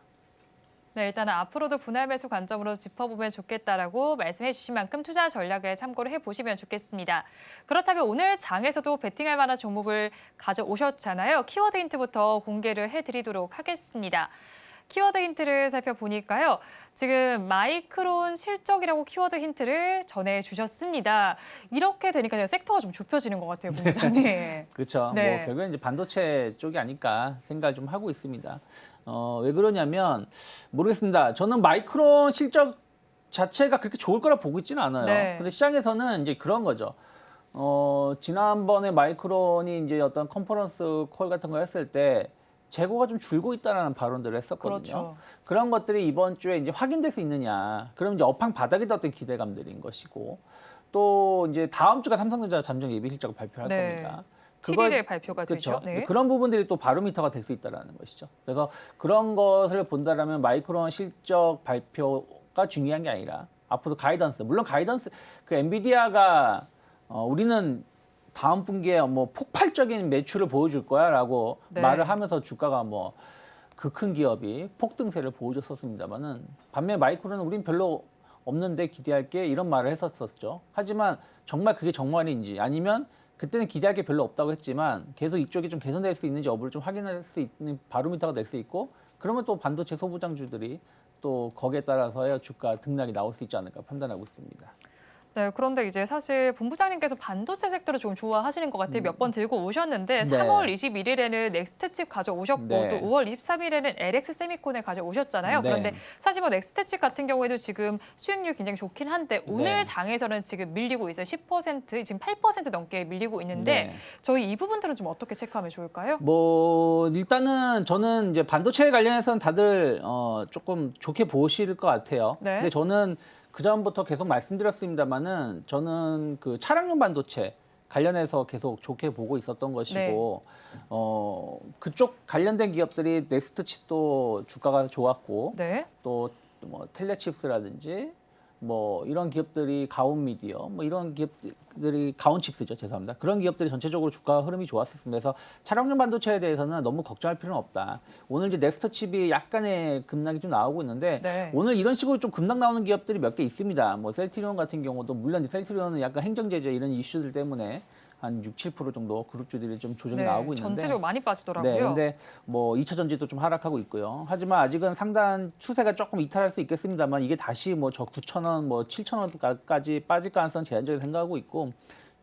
네, 일단은 앞으로도 분할 매수 관점으로 짚어보면 좋겠다라고 말씀해 주신 만큼 투자 전략에 참고를 해보시면 좋겠습니다. 그렇다면 오늘 장에서도 베팅할 만한 종목을 가져오셨잖아요. 키워드 힌트부터 공개를 해드리도록 하겠습니다. 키워드 힌트를 살펴보니까요. 지금 마이크론 실적이라고 키워드 힌트를 전해주셨습니다. 이렇게 되니까 섹터가 좀 좁혀지는 것 같아요, 본부장님. 그렇죠. 네. 뭐 결국엔 이제 반도체 쪽이 아닐까 생각을 좀 하고 있습니다. 왜 그러냐면 모르겠습니다. 저는 마이크론 실적 자체가 그렇게 좋을 거라 보고 있지는 않아요. 네. 근데 시장에서는 이제 그런 거죠. 지난번에 마이크론이 이제 어떤 컨퍼런스 콜 같은 거 했을 때 재고가 좀 줄고 있다라는 발언들을 했었거든요. 그렇죠. 그런 것들이 이번 주에 이제 확인될 수 있느냐. 그럼 이제 업황 바닥에 어떤 기대감들인 것이고 또 이제 다음 주가 삼성전자 잠정 예비 실적을 발표할 네. 겁니다. 7일에 발표가 그렇죠. 되죠. 네. 그런 부분들이 또 바로미터가 될 수 있다는 것이죠. 그래서 그런 것을 본다라면 마이크론 실적 발표가 중요한 게 아니라 앞으로 가이던스, 물론 가이던스 그 엔비디아가 우리는 다음 분기에 뭐 폭발적인 매출을 보여줄 거야라고 네. 말을 하면서 주가가 뭐 그 큰 기업이 폭등세를 보여줬었습니다만은 반면 마이크론은 우린 별로 없는데 기대할 게 이런 말을 했었었죠. 하지만 정말 그게 정말인지 아니면 그때는 기대할 게 별로 없다고 했지만 계속 이쪽이 좀 개선될 수 있는지 여부를 좀 확인할 수 있는 바로미터가 될 수 있고 그러면 또 반도체 소부장주들이 또 거기에 따라서야 주가 등락이 나올 수 있지 않을까 판단하고 있습니다. 네, 그런데 이제 사실 본부장님께서 반도체 섹터를 좀 좋아하시는 것 같아요. 몇 번 들고 오셨는데 네. 3월 21일에는 넥스트칩 가져오셨고 네. 또 5월 23일에는 LX 세미콘을 가져오셨잖아요. 네. 그런데 사실 뭐 넥스트칩 같은 경우에도 지금 수익률 굉장히 좋긴 한데 오늘 네. 장에서는 지금 밀리고 있어요. 10% 지금 8% 넘게 밀리고 있는데 네. 저희 이 부분들은 좀 어떻게 체크하면 좋을까요? 뭐 일단은 저는 이제 반도체 관련해서는 다들 조금 좋게 보실 것 같아요. 네. 근데 저는 그 전부터 계속 말씀드렸습니다만은 저는 그 차량용 반도체 관련해서 계속 좋게 보고 있었던 것이고 그쪽 관련된 기업들이 넥스트 칩도 주가가 좋았고 네. 또 뭐 텔레칩스라든지 뭐 이런 기업들이 가온 미디어 뭐 이런 기업들이 가온 칩스죠 죄송합니다 그런 기업들이 전체적으로 주가 흐름이 좋았었습니다. 그래서 차량용 반도체에 대해서는 너무 걱정할 필요는 없다. 오늘 이제 넥스트 칩이 약간의 급락이 좀 나오고 있는데 네. 오늘 이런 식으로 좀 급락 나오는 기업들이 몇 개 있습니다. 뭐 셀트리온 같은 경우도 물론 이제 셀트리온은 약간 행정 제재 이런 이슈들 때문에 한 6, 7% 정도 그룹주들이 좀 조정이 나오고 있는데 전체적으로 많이 빠지더라고요. 네, 근데 뭐 2차 전지도 좀 하락하고 있고요. 하지만 아직은 상단 추세가 조금 이탈할 수 있겠습니다만 이게 다시 뭐 저 9,000원, 뭐 7,000원까지 빠질 가능성 제한적으로 생각하고 있고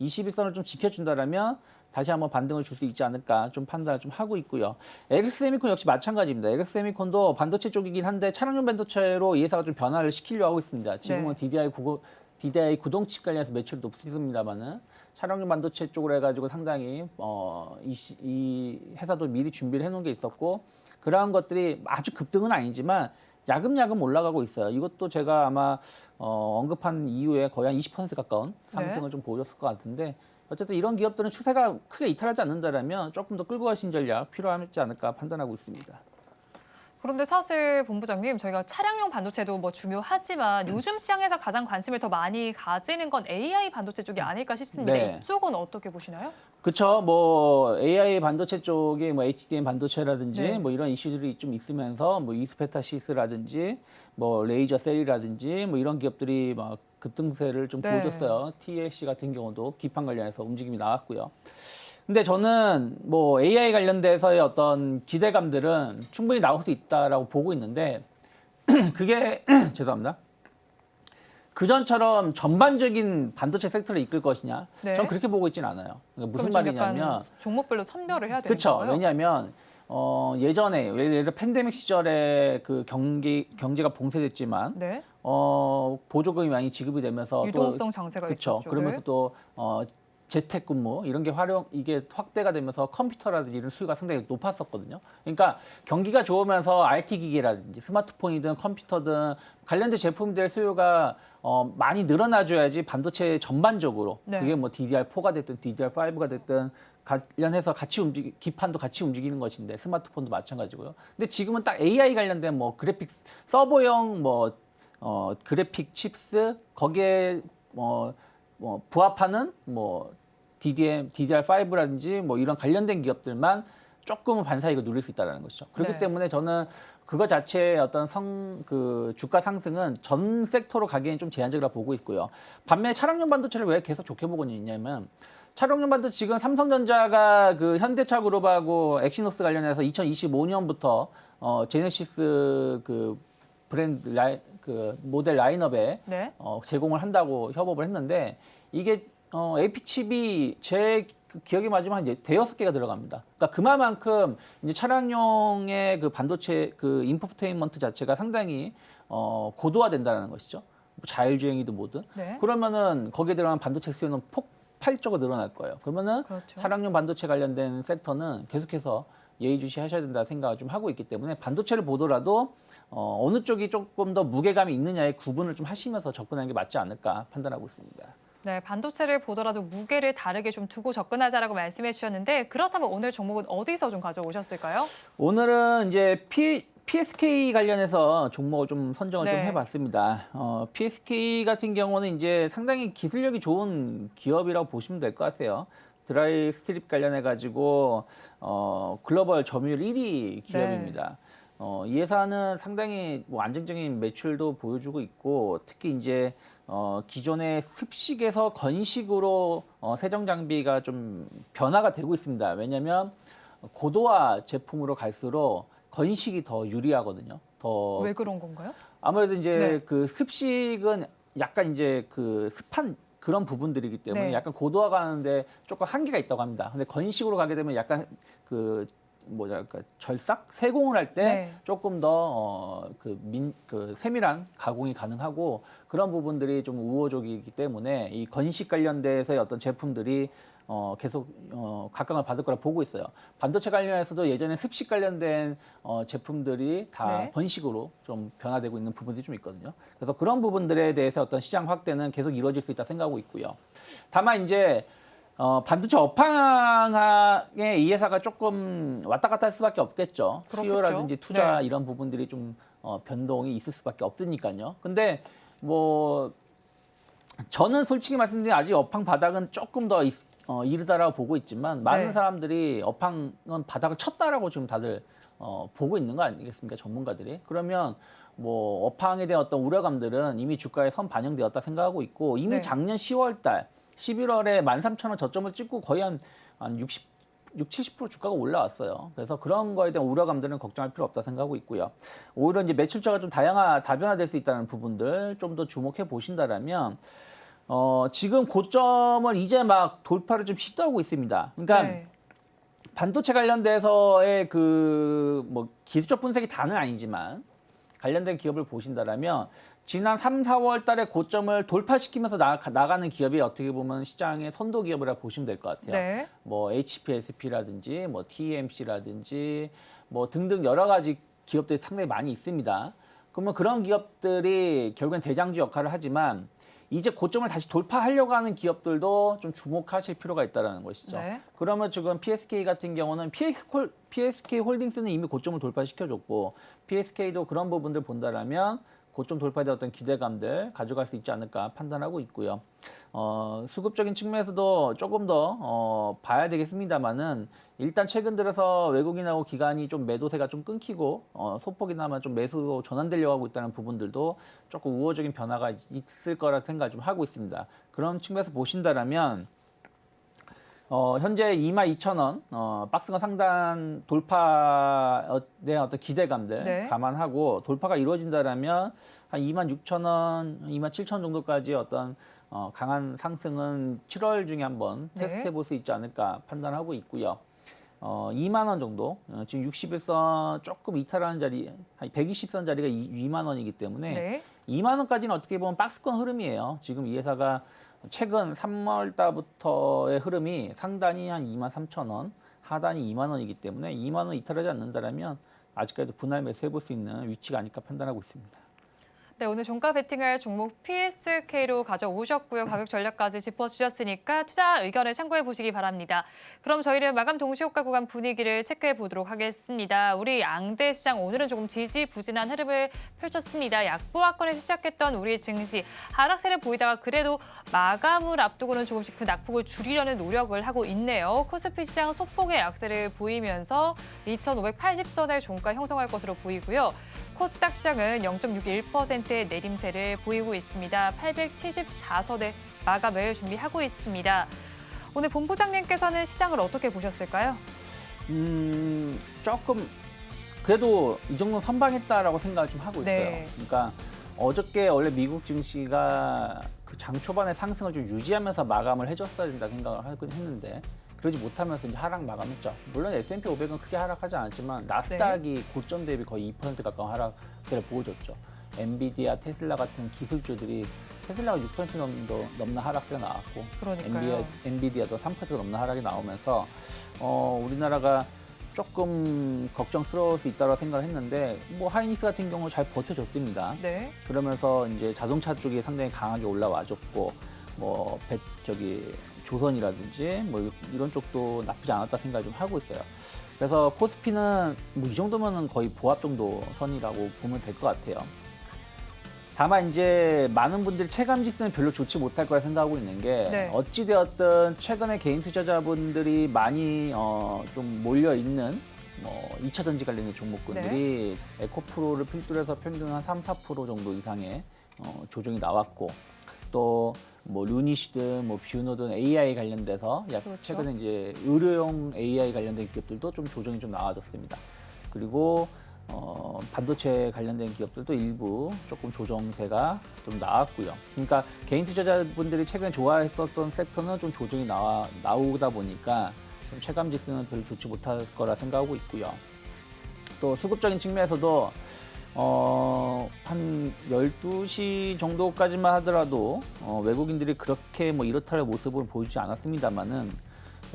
21선을 좀 지켜준다라면 다시 한번 반등을 줄 수 있지 않을까 좀 판단을 좀 하고 있고요. LX세미콘 역시 마찬가지입니다. LX세미콘도 반도체 쪽이긴 한데 차량용 반도체로 이 회사가 좀 변화를 시키려고 하고 있습니다. 지금은 네. DDI9 DDI 구동칩 관련해서 매출이 높습니다만은 차량용 반도체 쪽으로 해가지고 상당히 이 회사도 미리 준비를 해놓은 게 있었고 그러한 것들이 아주 급등은 아니지만 야금야금 올라가고 있어요. 이것도 제가 아마 언급한 이후에 거의 한 20% 가까운 상승을 좀 보여줬을 것 같은데 어쨌든 이런 기업들은 추세가 크게 이탈하지 않는다면 조금 더 끌고 가신 전략 필요하지 않을까 판단하고 있습니다. 그런데 사실 본부장님, 저희가 차량용 반도체도 뭐 중요하지만 요즘 시장에서 가장 관심을 더 많이 가지는 건 AI 반도체 쪽이 아닐까 싶습니다. 네. 이쪽은 어떻게 보시나요? 그렇죠. 뭐 AI 반도체 쪽에 뭐 HDM 반도체라든지 네. 뭐 이런 이슈들이 좀 있으면서 뭐 이스페타시스라든지 뭐 레이저 셀이라든지 뭐 이런 기업들이 막 급등세를 좀 네. 보여줬어요. TLC 같은 경우도 기판 관련해서 움직임이 나왔고요. 근데 저는 뭐 AI 관련돼서의 어떤 기대감들은 충분히 나올 수 있다라고 보고 있는데 그게 죄송합니다. 그전처럼 전반적인 반도체 섹터를 이끌 것이냐? 네. 저는 그렇게 보고 있지는 않아요. 그러니까 무슨 그럼 좀 약간 말이냐면 종목별로 선별을 해야 되는 그렇죠. 거예요? 왜냐하면 예전에 예를 들어 팬데믹 시절에 그 경제가 봉쇄됐지만 네. 보조금이 많이 지급이 되면서 유동성 장세가 그렇죠. 있었죠. 그러면서 네. 또 재택근무 이런 게 이게 확대가 되면서 컴퓨터라든지 이런 수요가 상당히 높았었거든요. 그러니까 경기가 좋으면서 IT 기기라든지 스마트폰이든 컴퓨터든 관련된 제품들의 수요가 많이 늘어나줘야지 반도체 전반적으로 네. 그게 뭐 DDR4가 됐든 DDR5가 됐든 관련해서 기판도 같이 움직이는 것인데 스마트폰도 마찬가지고요. 근데 지금은 딱 AI 관련된 뭐 그래픽 서버용 뭐 그래픽 칩스 거기에 뭐 부합하는 뭐 DDR5라든지 뭐 이런 관련된 기업들만 조금은 반사이익을 누릴 수 있다는 것이죠. 그렇기 네. 때문에 저는 그거 자체의 어떤 주가 상승은 전 섹터로 가기에는 좀 제한적이라 보고 있고요. 반면에 차량용 반도체를 왜 계속 좋게 보고 있냐면 차량용 반도체 지금 삼성전자가 그 현대차 그룹하고 엑시노스 관련해서 2025년부터 제네시스 그 브랜드 그 모델 라인업에 네. 제공을 한다고 협업을 했는데 이게 AP 칩이 제 기억이 맞으면 한 대여섯 개가 들어갑니다. 그러니까 그만큼 이제 차량용의 그 반도체 그 인포테인먼트 자체가 상당히 고도화된다는 것이죠. 뭐 자율주행이든 뭐든. 네. 그러면은 거기에 들어간 반도체 수요는 폭발적으로 늘어날 거예요. 그러면은 그렇죠. 차량용 반도체 관련된 섹터는 계속해서 예의주시하셔야 된다 생각을 좀 하고 있기 때문에 반도체를 보더라도 어느 쪽이 조금 더 무게감이 있느냐의 구분을 좀 하시면서 접근하는 게 맞지 않을까 판단하고 있습니다. 네, 반도체를 보더라도 무게를 다르게 좀 두고 접근하자라고 말씀해 주셨는데 그렇다면 오늘 종목은 어디서 좀 가져오셨을까요? 오늘은 이제 PSK 관련해서 종목을 좀 선정을 좀 네. 해봤습니다. PSK 같은 경우는 이제 상당히 기술력이 좋은 기업이라고 보시면 될 것 같아요. 드라이 스트립 관련해 가지고 글로벌 점유율 1위 기업입니다. 이 회사는 상당히 뭐 안정적인 매출도 보여주고 있고 특히 이제 기존의 습식에서 건식으로 세정 장비가 좀 변화가 되고 있습니다. 왜냐하면 고도화 제품으로 갈수록 건식이 더 유리하거든요. 왜 그런 건가요? 아무래도 이제 네. 그 습식은 약간 이제 그 습한 그런 부분들이기 때문에 네. 약간 고도화가 하는데 조금 한계가 있다고 합니다. 근데 건식으로 가게 되면 약간 그 뭐랄까 절삭 세공을 할 때 네. 조금 더 그 세밀한 가공이 가능하고 그런 부분들이 좀 우호적이기 때문에 이 건식 관련돼서의 어떤 제품들이 계속 각광을 받을 거라 보고 있어요. 반도체 관련해서도 예전에 습식 관련된 제품들이 다 네. 건식으로 좀 변화되고 있는 부분들이 좀 있거든요. 그래서 그런 부분들에 대해서 어떤 시장 확대는 계속 이루어질 수 있다 생각하고 있고요. 다만 이제 반도체 업황에 이 회사가 조금 왔다 갔다 할 수밖에 없겠죠. 그렇겠죠. 수요라든지 투자 네. 이런 부분들이 좀 변동이 있을 수밖에 없으니까요. 근데 뭐 저는 솔직히 말씀드리면 아직 업황 바닥은 조금 더 이르다라고 보고 있지만 많은 네. 사람들이 업황은 바닥을 쳤다라고 지금 다들 보고 있는 거 아니겠습니까? 전문가들이. 그러면 뭐 업황에 대한 어떤 우려감들은 이미 주가에 선 반영되었다 생각하고 있고 이미 네. 작년 10월 달 11월에 13,000원 저점을 찍고 거의 한 70% 주가가 올라왔어요. 그래서 그런 거에 대한 우려감들은 걱정할 필요 없다 생각하고 있고요. 오히려 이제 매출처가 좀 다변화될 수 있다는 부분들 좀 더 주목해 보신다라면 지금 고점을 이제 막 돌파를 좀 시도하고 있습니다. 그러니까 네. 반도체 관련돼서의 그 뭐 기술적 분석이 다는 아니지만 관련된 기업을 보신다라면 지난 3, 4월 달에 고점을 돌파시키면서 나가는 기업이 어떻게 보면 시장의 선도 기업이라 보시면 될 것 같아요. 네. 뭐 HPSP라든지 뭐 TMC라든지 뭐 등등 여러 가지 기업들이 상당히 많이 있습니다. 그러면 그런 기업들이 결국엔 대장주 역할을 하지만 이제 고점을 다시 돌파하려고 하는 기업들도 좀 주목하실 필요가 있다는 것이죠. 네. 그러면 지금 PSK 같은 경우는 PSK 홀딩스는 이미 고점을 돌파시켜줬고 PSK도 그런 부분들 본다라면 고점 돌파되었던 기대감들 가져갈 수 있지 않을까 판단하고 있고요. 수급적인 측면에서도 조금 더 봐야 되겠습니다만은 일단 최근 들어서 외국인하고 기관이 좀 매도세가 좀 끊기고 소폭이나마 좀 매수로 전환되려고 하고 있다는 부분들도 조금 우호적인 변화가 있을 거라 생각을 좀 하고 있습니다. 그런 측면에서 보신다라면 현재 22,000원 박스권 상단 돌파에 어떤 기대감들 네. 감안하고 돌파가 이루어진다라면 한 26,000원, 27,000원 정도까지 어떤 강한 상승은 7월 중에 한번 네. 테스트해 볼 수 있지 않을까 판단하고 있고요. 2만 원 정도, 지금 61선 조금 이탈하는 자리, 한 120선 자리가 2만 원이기 때문에 네. 2만 원까지는 어떻게 보면 박스권 흐름이에요. 지금 이 회사가 최근 3월 달부터의 흐름이 상단이 한 23,000원, 하단이 2만 원이기 때문에 2만 원 이탈하지 않는다라면 아직까지도 분할 매수해 볼 수 있는 위치가 아닐까 판단하고 있습니다. 네, 오늘 종가 베팅할 종목 PSK로 가져오셨고요. 가격 전략까지 짚어주셨으니까 투자 의견을 참고해 보시기 바랍니다. 그럼 저희는 마감 동시효과 구간 분위기를 체크해 보도록 하겠습니다. 우리 양대 시장 오늘은 조금 지지부진한 흐름을 펼쳤습니다. 약보합권에서 시작했던 우리 증시 하락세를 보이다가 그래도 마감을 앞두고는 조금씩 그 낙폭을 줄이려는 노력을 하고 있네요. 코스피 시장 소폭의 약세를 보이면서 2,580선을 종가 형성할 것으로 보이고요. 코스닥 시장은 0.61%의 내림세를 보이고 있습니다. 874선에 마감을 준비하고 있습니다. 오늘 본부장님께서는 시장을 어떻게 보셨을까요? 조금 그래도 이 정도 선방했다라고 생각을 좀 하고 있어요. 네. 그러니까 어저께 원래 미국 증시가 그 장 초반에 상승을 좀 유지하면서 마감을 해줬어야 된다 생각을 하긴 했는데 그러지 못하면서 이제 하락 마감했죠. 물론 S&P 500은 크게 하락하지 않았지만 나스닥이 고점 대비 거의 2% 가까운 하락세를 보여줬죠. 엔비디아, 테슬라 같은 기술주들이 테슬라가 6% 정도 넘는 하락세가 나왔고 그러니까요. 엔비디아도 3% 넘는 하락이 나오면서 우리나라가 조금 걱정스러울 수 있다고 생각을 했는데 뭐 하이닉스 같은 경우 잘 버텨줬습니다. 네. 그러면서 이제 자동차 쪽이 상당히 강하게 올라와줬고 뭐 조선이라든지 뭐 이런 쪽도 나쁘지 않았다 생각을 좀 하고 있어요. 그래서 코스피는 뭐 이 정도면은 거의 보합 정도 선이라고 보면 될 것 같아요. 다만 이제 많은 분들이 체감 지수는 별로 좋지 못할 거라 생각하고 있는 게 네. 어찌 되었든 최근에 개인 투자자분들이 많이 좀 몰려 있는 뭐 2차 전지 관련된 종목군들이 에코프로를 필두로 해서 평균 한 3, 4% 정도 이상의 조정이 나왔고 또 뭐 루니시든 뭐 뷰노든 AI 관련돼서 그렇죠. 최근에 이제 의료용 AI 관련된 기업들도 좀 조정이 좀 나와졌습니다. 그리고 반도체 관련된 기업들도 일부 조금 조정세가 좀 나왔고요. 그러니까 개인 투자자분들이 최근에 좋아했었던 섹터는 좀 조정이 나오다 보니까 좀 체감 지수는 별로 좋지 못할 거라 생각하고 있고요. 또 수급적인 측면에서도 한 12시 정도까지만 하더라도 외국인들이 그렇게 뭐 이렇다의 모습을 보이지 않았습니다만은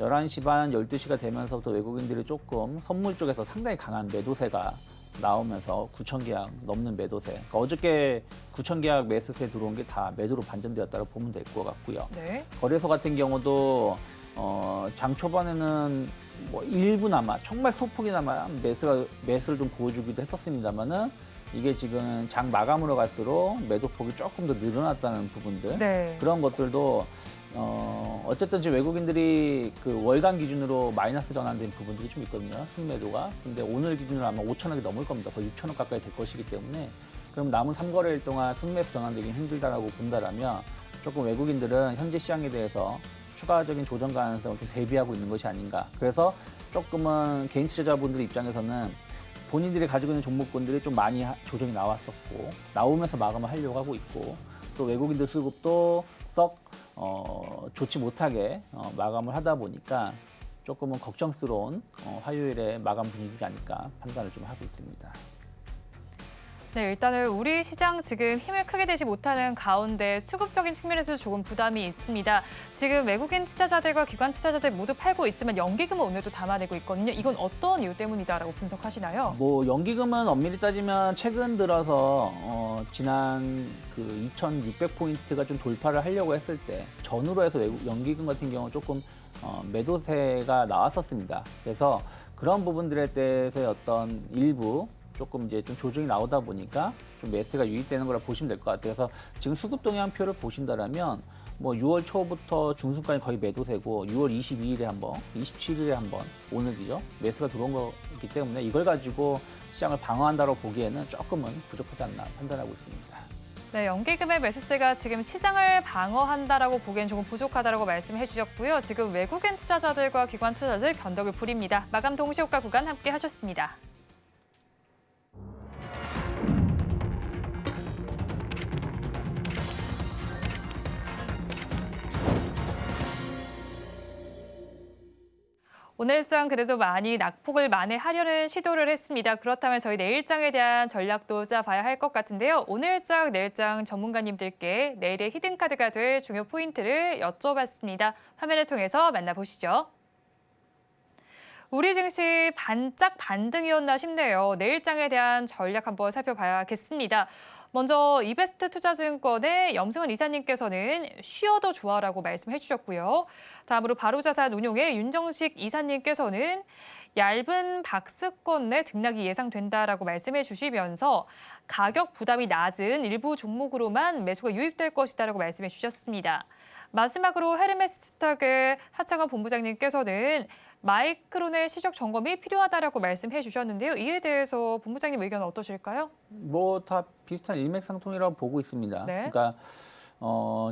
11시 반, 12시가 되면서부터 외국인들이 조금 선물 쪽에서 상당히 강한 매도세가 나오면서 9천 계약 넘는 매도세. 그러니까 어저께 9천 계약 매수세 들어온 게 다 매도로 반전되었다고 보면 될 것 같고요. 네. 거래소 같은 경우도 장 초반에는 뭐 일부나마 정말 소폭이나마 매수를 좀 보여주기도 했었습니다만은 이게 지금 장 마감으로 갈수록 매도폭이 조금 더 늘어났다는 부분들 네. 그런 것들도 어쨌든 지금 외국인들이 그 월간 기준으로 마이너스 전환된 부분들이 좀 있거든요. 순매도가. 근데 오늘 기준으로 아마 5천억이 넘을 겁니다. 거의 6천억 가까이 될 것이기 때문에 그럼 남은 3거래일 동안 순매수 전환되기 힘들다라고 본다라면 조금 외국인들은 현재 시장에 대해서 추가적인 조정 가능성을 좀 대비하고 있는 것이 아닌가. 그래서 조금은 개인 투자자분들 입장에서는 본인들이 가지고 있는 종목군들이 좀 많이 조정이 나왔었고 나오면서 마감을 하려고 하고 있고 또 외국인들 수급도 썩 좋지 못하게 마감을 하다 보니까 조금은 걱정스러운 화요일에 마감 분위기가 아닐까 판단을 좀 하고 있습니다. 네, 일단은 우리 시장 지금 힘을 크게 내지 못하는 가운데 수급적인 측면에서 조금 부담이 있습니다. 지금 외국인 투자자들과 기관 투자자들 모두 팔고 있지만 연기금은 오늘도 담아내고 있거든요. 이건 어떤 이유 때문이다라고 분석하시나요? 뭐 연기금은 엄밀히 따지면 최근 들어서 지난 그 2,600포인트가 좀 돌파를 하려고 했을 때 전후로 해서 외국 연기금 같은 경우 조금 매도세가 나왔었습니다. 그래서 그런 부분들에 대해서의 어떤 일부 조금 이제 좀 조정이 나오다 보니까 좀 매수가 유입되는 거라 보시면 될 것 같아요. 그래서 지금 수급 동향표를 보신다라면 뭐 6월 초부터 중순까지 거의 매도세고 6월 22일에 한 번, 27일에 한 번, 오늘이죠. 매수가 들어온 거기 때문에 이걸 가지고 시장을 방어한다고 보기에는 조금은 부족하지 않나 판단하고 있습니다. 네, 연기금의 매수세가 지금 시장을 방어한다라고 보기엔 조금 부족하다라고 말씀해 주셨고요. 지금 외국인 투자자들과 기관 투자자들 변덕을 부립니다. 마감 동시효과 구간 함께 하셨습니다. 오늘 장 그래도 많이 낙폭을 만회하려는 시도를 했습니다. 그렇다면 저희 내일장에 대한 전략도 짜봐야 할 것 같은데요. 오늘장, 내일장 전문가님들께 내일의 히든카드가 될 중요 포인트를 여쭤봤습니다. 화면을 통해서 만나보시죠. 우리 증시 반짝 반등이었나 싶네요. 내일장에 대한 전략 한번 살펴봐야겠습니다. 먼저 이베스트 투자증권의 염승은 이사님께서는 쉬어도 좋아라고 말씀해 주셨고요. 다음으로 바로자산 운용의 윤정식 이사님께서는 얇은 박스권 내 등락이 예상된다라고 말씀해 주시면서 가격 부담이 낮은 일부 종목으로만 매수가 유입될 것이다라고 말씀해 주셨습니다. 마지막으로 헤르메스스탁의 하창원 본부장님께서는 마이크론의 시적 점검이 필요하다라고 말씀해 주셨는데요. 이에 대해서 본부장님 의견은 어떠실까요? 뭐 다 비슷한 일맥상통이라고 보고 있습니다. 네. 그러니까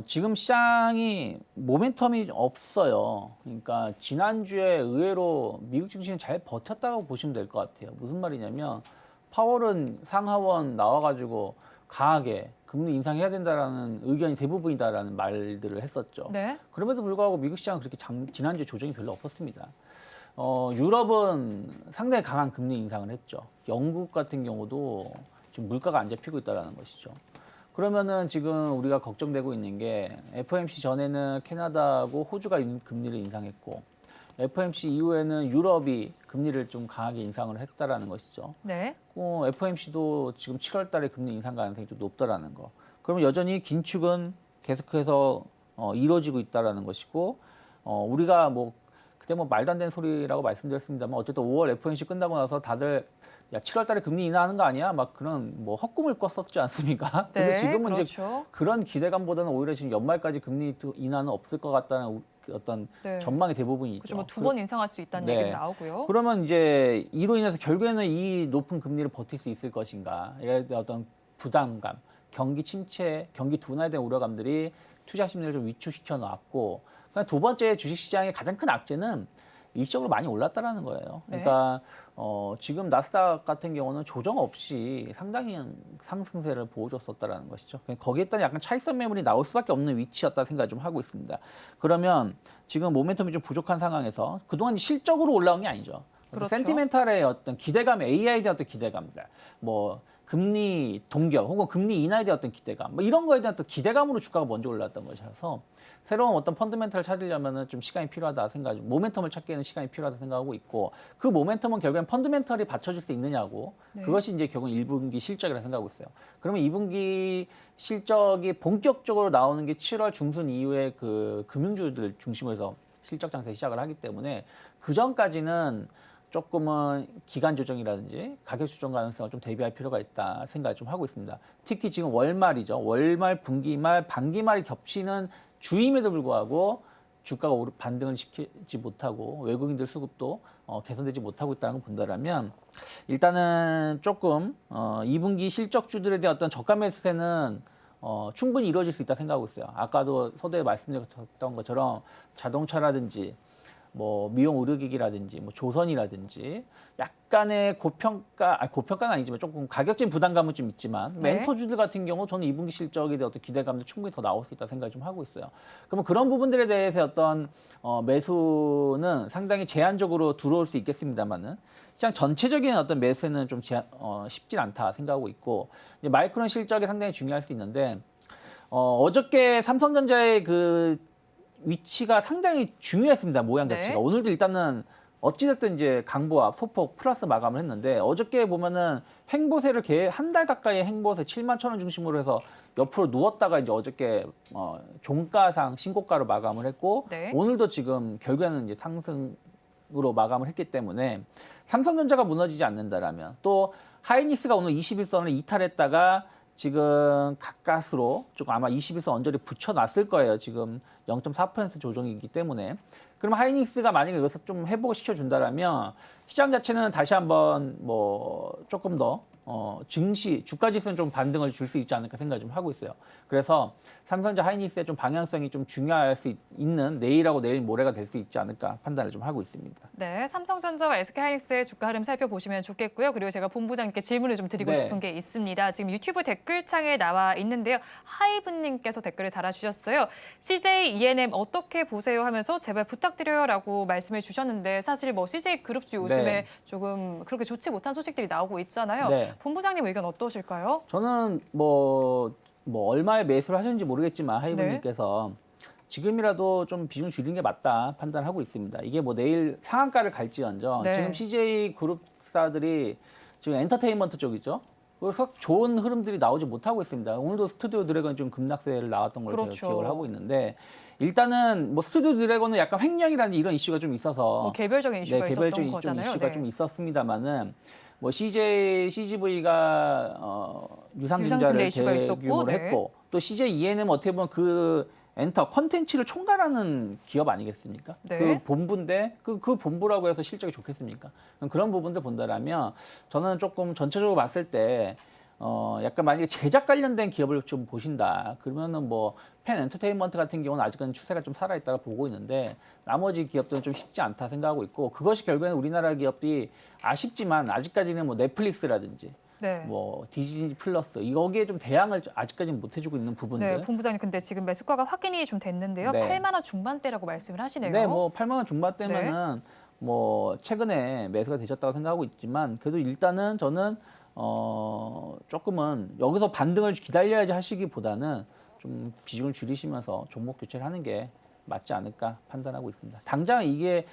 지금 시장이 모멘텀이 없어요. 그러니까 지난주에 의외로 미국 증시는 잘 버텼다고 보시면 될 것 같아요. 무슨 말이냐면 파월은 상하원 나와가지고 강하게 금리 인상해야 된다라는 의견이 대부분이다라는 말들을 했었죠. 네. 그럼에도 불구하고 미국 시장은 그렇게 지난주에 조정이 별로 없었습니다. 유럽은 상당히 강한 금리 인상을 했죠. 영국 같은 경우도 지금 물가가 안 잡히고 있다는 것이죠. 그러면은 지금 우리가 걱정되고 있는 게 FOMC 전에는 캐나다하고 호주가 금리를 인상했고 FOMC 이후에는 유럽이 금리를 좀 강하게 인상을 했다라는 것이죠. 네. FOMC도 지금 7월 달에 금리 인상 가능성이 좀 높다라는 거. 그러면 여전히 긴축은 계속해서 이루어지고 있다라는 것이고 우리가 뭐 그때 뭐 말도 안 되는 소리라고 말씀드렸습니다만 어쨌든 5월 FOMC 끝나고 나서 다들 야 7월 달에 금리 인하하는 거 아니야? 막 그런 뭐 헛꿈을 꿨었지 않습니까? 근데 네, 지금은 그렇죠. 이제 그런 기대감보다는 오히려 지금 연말까지 금리 인하는 없을 것 같다는 어떤 네. 전망이 대부분 있죠. 그렇죠. 뭐 두 번 인상할 수 있다는 네. 얘기도 나오고요. 그러면 이제 이로 인해서 결국에는 이 높은 금리를 버틸 수 있을 것인가? 이런 어떤 부담감, 경기 침체, 경기 둔화에 대한 우려감들이 투자 심리를 좀 위축시켜 놨고, 그러니까 두 번째 주식시장의 가장 큰 악재는 일시적으로 많이 올랐다라는 거예요. 네. 그러니까 지금 나스닥 같은 경우는 조정 없이 상당히 상승세를 보여줬었다라는 것이죠. 거기에 따른 약간 차익선 매물이 나올 수밖에 없는 위치였다 생각을 좀 하고 있습니다. 그러면 지금 모멘텀이 좀 부족한 상황에서 그동안 실적으로 올라온 게 아니죠. 그렇죠. 센티멘탈의 어떤 기대감, AI에 대한 어떤 기대감들, 뭐 금리 동결 혹은 금리 인하에 대한 어떤 기대감, 뭐 이런 거에 대한 어떤 기대감으로 주가가 먼저 올랐던 것이라서 새로운 어떤 펀더멘탈을 찾으려면은 좀 시간이 필요하다 생각하고 모멘텀을 찾기에는 시간이 필요하다 생각하고 있고 그 모멘텀은 결국엔 펀더멘탈이 받쳐줄 수 있느냐고 네. 그것이 이제 결국 1분기 실적이라 생각하고 있어요. 그러면 2분기 실적이 본격적으로 나오는 게 7월 중순 이후에 그 금융주들 중심으로 해서 실적 장세 시작을 하기 때문에 그 전까지는 조금은 기간 조정이라든지 가격 조정 가능성을 좀 대비할 필요가 있다 생각을 좀 하고 있습니다. 특히 지금 월말이죠. 월말, 분기말, 반기말이 겹치는 주임에도 불구하고 주가가 반등을 시키지 못하고 외국인들 수급도 개선되지 못하고 있다는 걸 본다라면 일단은 조금 2분기 실적주들에 대한 어떤 저가 매수세는 충분히 이루어질 수 있다 생각하고 있어요. 아까도 서두에 말씀드렸던 것처럼 자동차라든지 뭐 미용 의료기기라든지 뭐 조선이라든지 약간의 고평가는 아니지만 조금 가격적인 부담감은 좀 있지만 네. 멘토주들 같은 경우 저는 2분기 실적에 대한 어떤 기대감도 충분히 더 나올 수 있다 생각을 좀 하고 있어요. 그러면 그런 부분들에 대해서 어떤 매수는 상당히 제한적으로 들어올 수 있겠습니다만은 시장 전체적인 어떤 매수는 좀 쉽진 않다 생각하고 있고 이제 마이크론 실적이 상당히 중요할 수 있는데 어저께 삼성전자의 그 위치가 상당히 중요했습니다. 모양 네. 자체가. 오늘도 일단은 어찌됐든 이제 강보합, 소폭, 플러스 마감을 했는데 어저께 보면은 행보세를 한 달 가까이 행보세 7만 1,000원 중심으로 해서 옆으로 누웠다가 이제 어저께 종가상 신고가로 마감을 했고 네. 오늘도 지금 결국에는 이제 상승으로 마감을 했기 때문에 삼성전자가 무너지지 않는다라면 또 하이닉스가 오늘 21선을 이탈했다가 지금 가까스로 조금 아마 21선 언저리 붙여놨을 거예요. 지금 0.4% 조정이기 때문에. 그럼 하이닉스가 만약에 여기서 좀 회복을 시켜준다라면 시장 자체는 다시 한번 뭐 조금 더 증시, 주가 지수는 좀 반등을 줄 수 있지 않을까 생각을 좀 하고 있어요. 그래서 삼성전자 하이닉스의 좀 방향성이 좀 중요할 수 있는 내일하고 내일 모레가 될 수 있지 않을까 판단을 좀 하고 있습니다. 네, 삼성전자와 SK하이닉스의 주가 흐름 살펴보시면 좋겠고요. 그리고 제가 본부장님께 질문을 좀 드리고 네. 싶은 게 있습니다. 지금 유튜브 댓글창에 나와 있는데요. 하이브님께서 댓글을 달아주셨어요. CJ E&M 어떻게 보세요 하면서 제발 부탁드려요라고 말씀해 주셨는데 사실 뭐 CJ 그룹주 요즘에 네. 조금 그렇게 좋지 못한 소식들이 나오고 있잖아요. 네. 본부장님 의견 어떠실까요? 저는 뭐 얼마에 매수를 하셨는지 모르겠지만 하이브님께서 지금이라도 좀 비중 줄이는 게 맞다 판단하고 있습니다. 이게 뭐 내일 상한가를 갈지언정 네. 지금 CJ 그룹사들이 지금 엔터테인먼트 쪽이죠. 그래서 좋은 흐름들이 나오지 못하고 있습니다. 오늘도 스튜디오 드래곤 좀 급락세를 나왔던 걸 그렇죠. 제가 기억을 하고 있는데 일단은 뭐 스튜디오 드래곤은 약간 횡령이라는 이런 이슈가 좀 있어서 뭐 개별적인 이슈가 있었던 개별적인 거잖아요. 이슈가 네. 좀 있었습니다만은 뭐 CGV가 유상증자 유상증자를 이슈가 있었고, 대규모로 네. 했고 또 CJ E&M 어떻게 보면 그 엔터 컨텐츠를 총괄하는 기업 아니겠습니까? 네. 그 본부인데 그 본부라고 해서 실적이 좋겠습니까? 그런 부분들 본다라면 저는 조금 전체적으로 봤을 때 약간 만약에 제작 관련된 기업을 좀 보신다. 그러면은 뭐 펜 엔터테인먼트 같은 경우는 아직은 추세가 좀 살아있다고 보고 있는데 나머지 기업들은 좀 쉽지 않다 생각하고 있고 그것이 결국에는 우리나라 기업이 아쉽지만 아직까지는 뭐 넷플릭스라든지 네. 뭐 디즈니 플러스 여기에 좀 대항을 아직까지는 못 해주고 있는 부분들. 네, 본부장님 근데 지금 매수가가 확인이 좀 됐는데요. 네. 8만 원 중반대라고 말씀을 하시네요. 네, 뭐 8만 원 중반대면은 뭐 최근에 매수가 되셨다고 생각하고 있지만 그래도 일단은 저는 조금은 여기서 반등을 기다려야지 하시기보다는 좀 비중을 줄이시면서 종목 교체를 하는 게 맞지 않을까 판단하고 있습니다. 당장 이게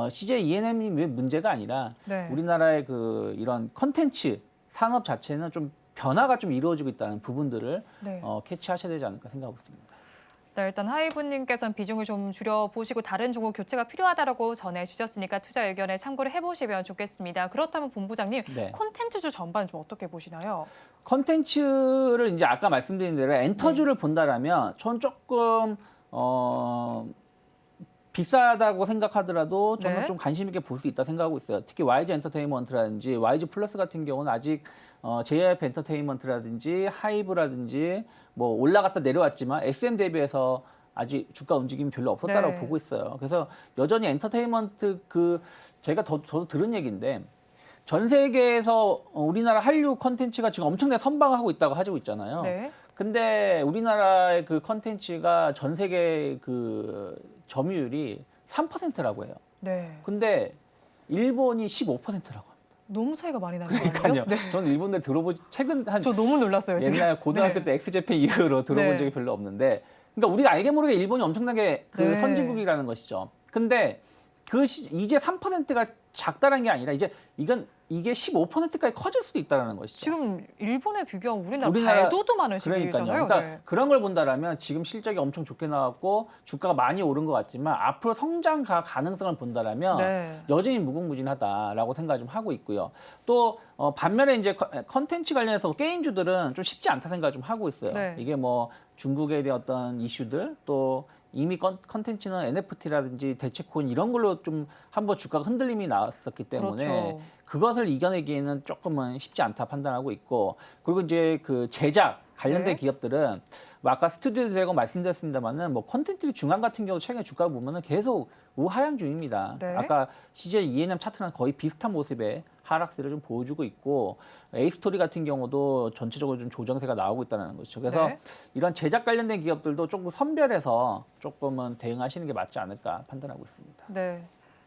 CJ E&M이 문제가 아니라 네. 우리나라의 그 이런 컨텐츠 산업 자체는 좀 변화가 좀 이루어지고 있다는 부분들을 네. 캐치하셔야 되지 않을까 생각하고 있습니다. 네, 일단 하이브님께서는 비중을 좀 줄여보시고 다른 종목 교체가 필요하다라고 전해주셨으니까 투자 의견에 참고를 해보시면 좋겠습니다. 그렇다면 본부장님, 네. 콘텐츠주 전반 좀 어떻게 보시나요? 컨텐츠를 이제 아까 말씀드린 대로 엔터주를 본다라면 전 조금 비싸다고 생각하더라도 저는 네. 좀 관심 있게 볼 수 있다 생각하고 있어요. 특히 YG 엔터테인먼트라든지 YG 플러스 같은 경우는 아직 JYP 엔터테인먼트라든지 하이브라든지 뭐 올라갔다 내려왔지만 SM 대비해서 아직 주가 움직임이 별로 없었다라고 네. 보고 있어요. 그래서 여전히 엔터테인먼트 제가 저도 들은 얘기인데 전 세계에서 우리나라 한류 컨텐츠가 지금 엄청나게 선방하고 있다고 하고 있잖아요. 네. 근데 우리나라의 그 컨텐츠가 전 세계 그 점유율이 3%라고 해요. 네. 근데 일본이 15%라고 합니다. 너무 차이가 많이 나는 거 그러니까요. 아니에요? 네. 저는 일본들 최근 한 저 너무 놀랐어요, 지금. 옛날 고등학교 네. 때 엑스제팬 이후로 들어본 네. 적이 별로 없는데 그러니까 우리가 알게 모르게 일본이 엄청나게 그 네. 선진국이라는 것이죠. 근데 이제 3%가 작다는 게 아니라 이게 15%까지 커질 수도 있다는 것이죠. 지금 일본에 비교하면 우리나라 우리나라- 발도도 많은 그러니까요. 시기잖아요. 그러니까 네. 그런 걸 본다라면 지금 실적이 엄청 좋게 나왔고 주가가 많이 오른 것 같지만 앞으로 성장 가능성을 본다라면 네. 여전히 무궁무진하다라고 생각을 좀 하고 있고요. 또 반면에 이제 컨텐츠 관련해서 게임주들은 좀 쉽지 않다 생각을 좀 하고 있어요. 네. 이게 뭐 중국에 대한 어떤 이슈들 또 이미 컨텐츠는 NFT라든지 대체코인 이런 걸로 좀 한번 주가가 흔들림이 나왔었기 때문에 그렇죠. 그것을 이겨내기에는 조금은 쉽지 않다 판단하고 있고 그리고 이제 그 제작 관련된 네. 기업들은 뭐 아까 스튜디오에서 제가 말씀드렸습니다만은 뭐 콘텐츠 중간 같은 경우 최근에 주가 보면은 계속 우하향 중입니다. 네. 아까 CJ ENM 차트랑 거의 비슷한 모습의 하락세를 좀 보여주고 있고 A스토리 같은 경우도 전체적으로 좀 조정세가 나오고 있다는 것이죠. 그래서 네. 이런 제작 관련된 기업들도 조금 선별해서 조금은 대응하시는 게 맞지 않을까 판단하고 있습니다. 네.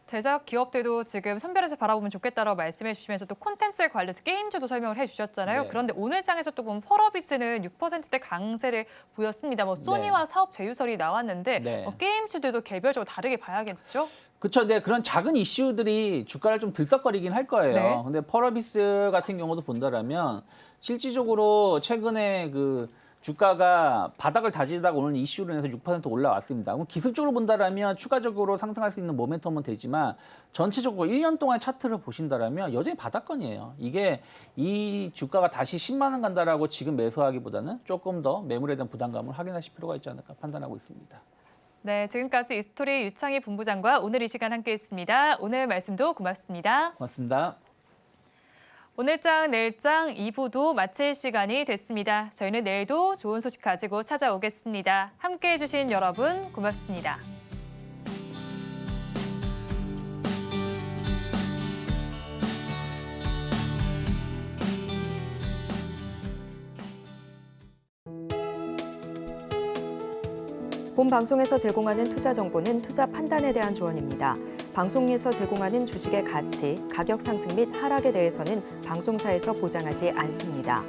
제작 기업들도 지금 선별해서 바라보면 좋겠다라고 말씀해 주시면서 또 콘텐츠에 관련해서 게임주도 설명을 해 주셨잖아요. 네. 그런데 오늘 장에서 또 보면 펄어비스는 6%대 강세를 보였습니다. 뭐 소니와 사업 제휴설이 나왔는데 네. 게임주들도 개별적으로 다르게 봐야겠죠? 그렇죠. 네, 그런 작은 이슈들이 주가를 좀 들썩거리긴 할 거예요. 네. 근데 펄어비스 같은 경우도 본다라면 실질적으로 최근에 그 주가가 바닥을 다지다가 오늘 이슈로 인해서 6% 올라왔습니다. 그럼 기술적으로 본다라면 추가적으로 상승할 수 있는 모멘텀은 되지만 전체적으로 1년 동안 차트를 보신다라면 여전히 바닥권이에요. 이게 이 주가가 다시 10만 원 간다라고 지금 매수하기보다는 조금 더 매물에 대한 부담감을 확인하실 필요가 있지 않을까 판단하고 있습니다. 네, 지금까지 이스토리 유창희 본부장과 오늘 이 시간 함께했습니다. 오늘 말씀도 고맙습니다. 고맙습니다. 오늘장 내일장 2부도 마칠 시간이 됐습니다. 저희는 내일도 좋은 소식 가지고 찾아오겠습니다. 함께해 주신 여러분 고맙습니다. 본 방송에서 제공하는 투자 정보는 투자 판단에 대한 조언입니다. 방송에서 제공하는 주식의 가치, 가격 상승 및 하락에 대해서는 방송사에서 보장하지 않습니다.